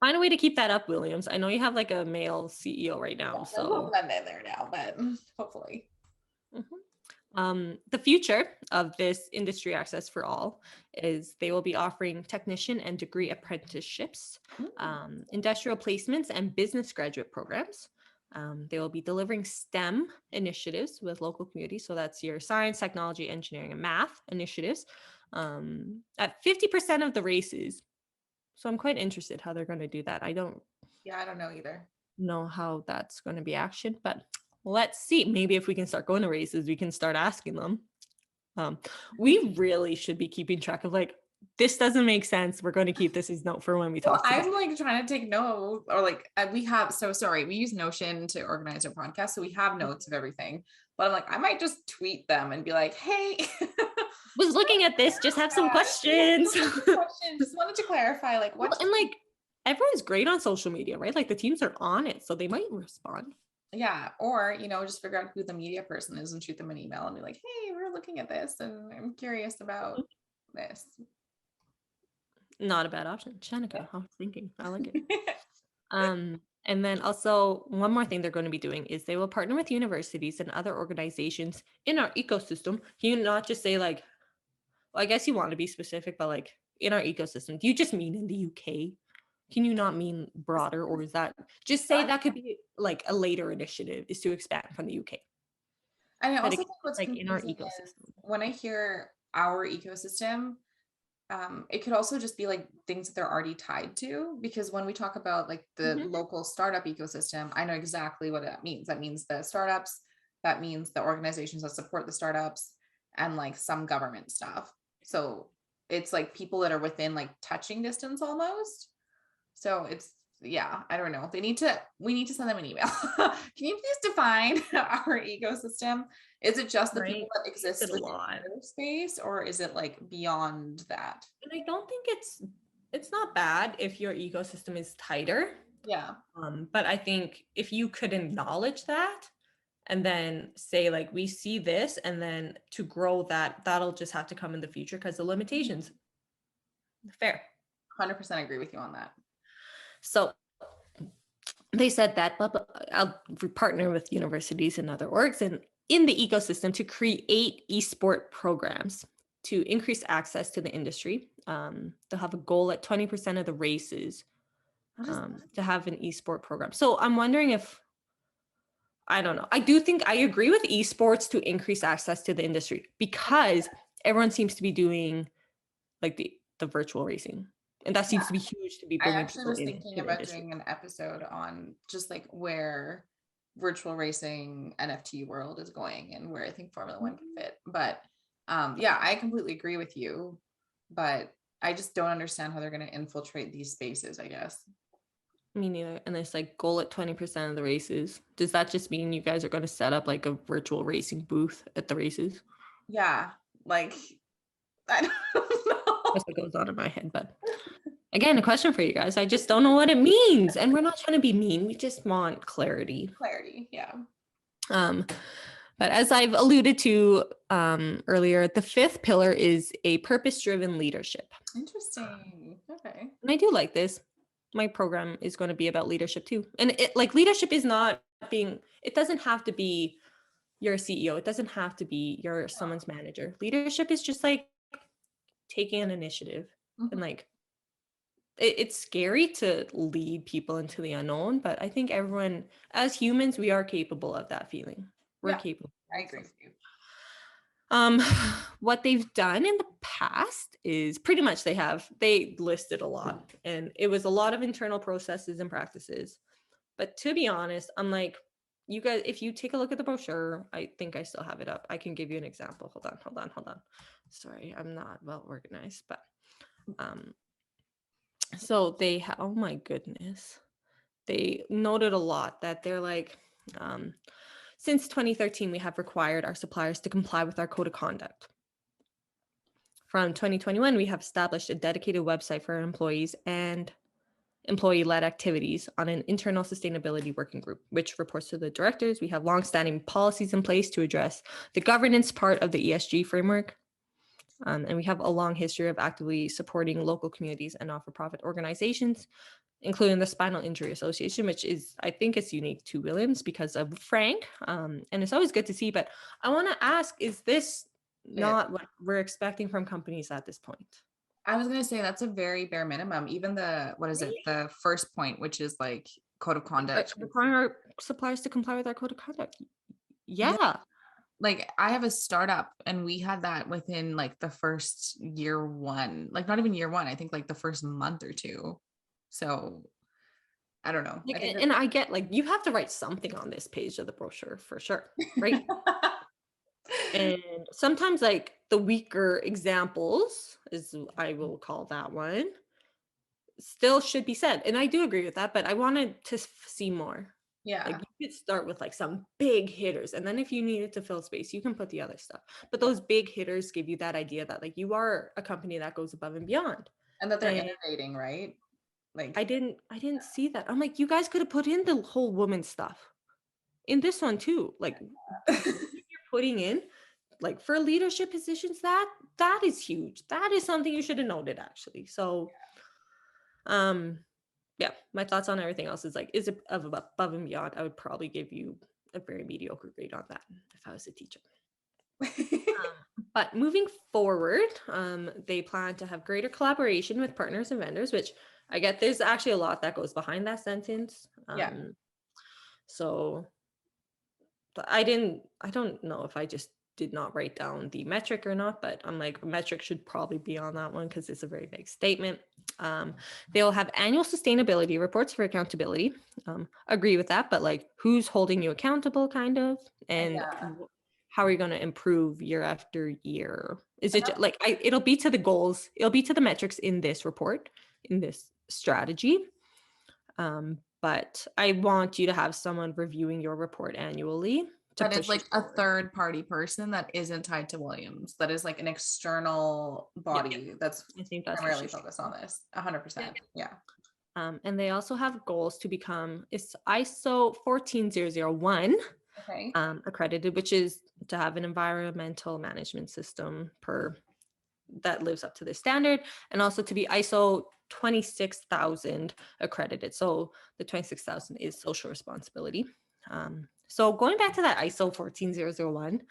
find a way to keep that up, Williams. I know you have like a male CEO right now, so I'm in there now, but hopefully. The future of this industry access for all is they will be offering technician and degree apprenticeships, industrial placements, and business graduate programs. They will be delivering STEM initiatives with local communities. So that's your science, technology, engineering, and math initiatives at 50% of the races. So I'm quite interested how they're going to do that. I don't know either. Know how that's going to be actioned, but let's see. Maybe if we can start going to races, we can start asking them. We really should be keeping track of like, this doesn't make sense. We're going to keep this as note for when we talk. I'm like trying to take notes, or like we use Notion to organize our podcast. So we have notes of everything, but I'm like, I might just tweet them and be like, hey, was looking at this, just have some questions. Just wanted to clarify like what. And like, everyone's great on social media, right? Like the teams are on it, so they might respond. Yeah. Or, just figure out who the media person is and shoot them an email and be like, hey, we're looking at this and I'm curious about this. Not a bad option. Shanika, I was thinking. I like it. And then also one more thing they're going to be doing is they will partner with universities and other organizations in our ecosystem. Can you not just say like, well, I guess you want to be specific, but like in our ecosystem, do you just mean in the UK? Can you not mean broader, or is that just say that could be like a later initiative is to expand from the UK? And I also think what's like in our ecosystem. When I hear our ecosystem, it could also just be like things that they're already tied to, because when we talk about like the local startup ecosystem, I know exactly what that means. That means the startups, that means the organizations that support the startups, and like some government stuff. So it's like people that are within like touching distance almost. So it's, I don't know. We need to send them an email. Can you please define our ecosystem? Is it just the people that exist in the space, or is it like beyond that? And I don't think it's not bad if your ecosystem is tighter. Yeah. But I think if you could acknowledge that and then say like, we see this, and then to grow that'll just have to come in the future because the limitations. Fair. 100% agree with you on that. So they said that, but I'll partner with universities and other orgs and in the ecosystem to create esport programs to increase access to the industry. They'll have a goal at 20% of the races to have an esport program. So I'm wondering if, I don't know. I do think I agree with esports to increase access to the industry because everyone seems to be doing like the virtual racing. And that seems to be huge to be bringing. I actually was thinking about doing an episode on just like where virtual racing NFT world is going and where I think Formula One can fit. But I completely agree with you. But I just don't understand how they're going to infiltrate these spaces, I guess. Me neither. And it's like goal at 20% of the races. Does that just mean you guys are going to set up like a virtual racing booth at the races? Yeah. Like, I don't know. That's what goes on in my head, but again, a question for you guys. I just don't know what it means, and we're not trying to be mean. We just want clarity. Yeah. But as I've alluded to earlier, the fifth pillar is a purpose-driven leadership. Interesting. Okay. And I do like this. My program is going to be about leadership too, and leadership is not being. It doesn't have to be your CEO. It doesn't have to be someone's manager. Leadership is just like taking an initiative and like it's scary to lead people into the unknown, but I think everyone, as humans, we are capable of that feeling. We're Yeah, capable. I agree with you. What they've done in the past is pretty much they listed a lot, and it was a lot of internal processes and practices. But to be honest, I'm like, you guys, if you take a look at the brochure, I think I still have it up. I can give you an example. Hold on. Sorry, I'm not well organized, but so oh my goodness. They noted a lot that they're like, since 2013, we have required our suppliers to comply with our code of conduct. From 2021, we have established a dedicated website for our employees and employee-led activities on an internal sustainability working group, which reports to the directors. We have longstanding policies in place to address the governance part of the ESG framework. And we have a long history of actively supporting local communities and not-for-profit organizations, including the Spinal Injury Association, which is, I think it's unique to Williams because of Frank. And it's always good to see, but I want to ask, is this not what we're expecting from companies at this point? I was gonna say that's a very bare minimum. Even the first point, which is like code of conduct. Requiring our suppliers to comply with our code of conduct. Yeah. Like I have a startup and we had that within like the first year one, like not even year one, I think like the first month or two. So I don't know. And I get like you have to write something on this page of the brochure for sure, right? And sometimes like the weaker examples, is I will call that one, still should be said. And I do agree with that, but I wanted to see more. Yeah. Like you could start with like some big hitters, and then if you needed to fill space, you can put the other stuff. But those big hitters give you that idea that like you are a company that goes above and beyond. And that they're innovating, right? Like I didn't see that. I'm like, you guys could have put in the whole woman stuff in this one too. Like you're putting in like for leadership positions, that is huge. That is something you should have noted actually. So yeah, my thoughts on everything else is like, is it above and beyond? I would probably give you a very mediocre grade on that if I was a teacher. But moving forward, they plan to have greater collaboration with partners and vendors, which I get there's actually a lot that goes behind that sentence. So I don't know if I just did not write down the metric or not, but I'm like, metric should probably be on that one because it's a very big statement. They'll have annual sustainability reports for accountability. Agree with that, but like who's holding you accountable kind of, and how are you going to improve year after year? Is it like it'll be to the goals, it'll be to the metrics in this report, in this strategy. But I want you to have someone reviewing your report annually. That is like a third party person that isn't tied to Williams. That is like an external body that's primarily focused on this. 100%. Yeah. And they also have goals to become ISO 14001 accredited, which is to have an environmental management system that lives up to this standard, and also to be ISO 26,000 accredited. So the 26,000 is social responsibility. So going back to that ISO 14001,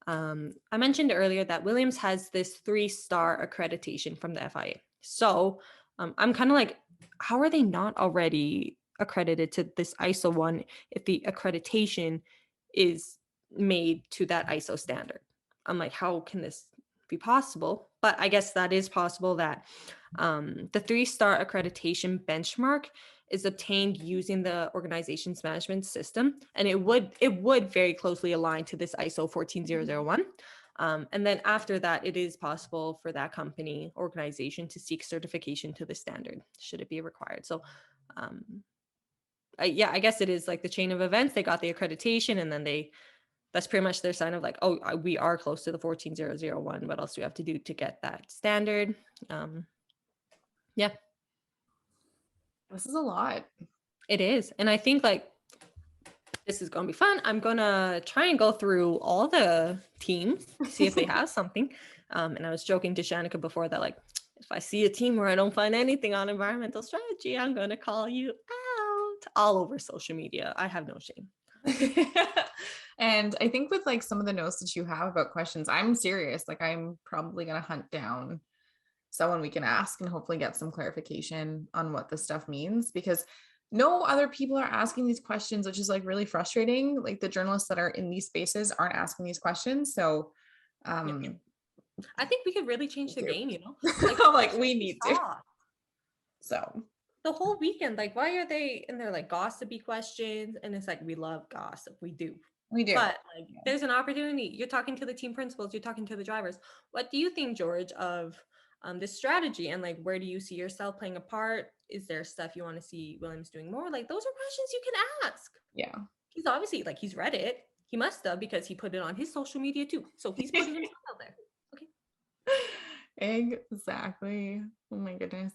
I mentioned earlier that Williams has this 3-star accreditation from the FIA. So I'm kind of like, how are they not already accredited to this ISO 1 if the accreditation is made to that ISO standard? I'm like, how can this be possible? But I guess that is possible, that the 3-star accreditation benchmark is obtained using the organization's management system, and it would very closely align to this ISO 14001. And then after that, it is possible for that company organization to seek certification to the standard, should it be required. So I guess it is like the chain of events. They got the accreditation, and then that's pretty much their sign of like, oh, we are close to the 14001. What else do we have to do to get that standard? Yeah. This is a lot. It is. And I think like this is going to be fun. I'm going to try and go through all the teams, see if they have something. And I was joking to Shanika before that, like, if I see a team where I don't find anything on environmental strategy, I'm going to call you out all over social media. I have no shame. And I think with like some of the notes that you have about questions, I'm serious. Like I'm probably going to hunt down someone we can ask and hopefully get some clarification on what this stuff means, because no other people are asking these questions, which is like really frustrating. Like the journalists that are in these spaces aren't asking these questions. So I think we could really change the game, you know? Like we need to. So the whole weekend, like, why are they in there like gossipy questions? And it's like, we love gossip. We do. But like, there's an opportunity. You're talking to the team principals, you're talking to the drivers. What do you think, George, of this strategy? And like, where do you see yourself playing a part? Is there stuff you want to see Williams doing more? Like, those are questions you can ask. Yeah. He's obviously like, he's read it. He must have, because he put it on his social media too. So he's putting himself out there. Okay. Exactly. Oh my goodness.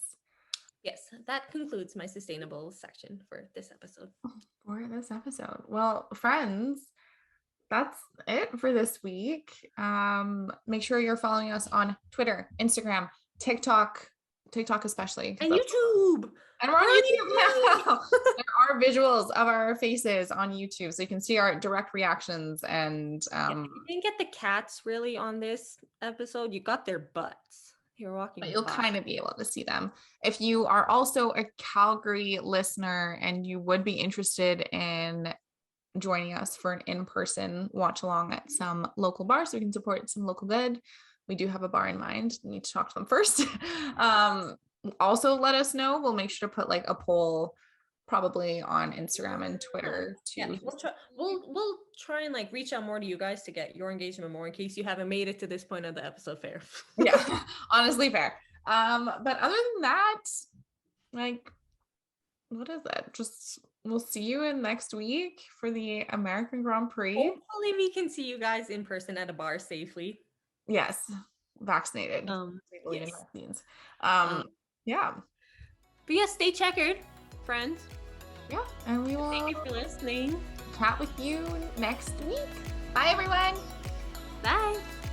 Yes, that concludes my sustainable section for this episode. Well, friends, that's it for this week. Make sure you're following us on Twitter, Instagram, TikTok especially. And YouTube. And we're on YouTube now. There are visuals of our faces on YouTube, so you can see our direct reactions. And you didn't get the cats really on this episode. You got their butts. You're walking, but you'll kind of be able to see them. If you are also a Calgary listener and you would be interested in joining us for an in-person watch along at some local bar so we can support some local good, we do have a bar in mind. We need to talk to them first. Also let us know. We'll make sure to put like a poll probably on Instagram and Twitter too. Yeah, we'll try and like reach out more to you guys to get your engagement more in case you haven't made it to this point of the episode. Fair. Yeah, honestly fair. But other than that, like, what is it? Just we'll see you in next week for the American Grand Prix. Hopefully we can see you guys in person at a bar safely. Yes, vaccinated. Yes. Yeah. But yeah, stay checkered, friends. Yeah, and we will thank you for listening. Chat with you next week. Bye, everyone. Bye.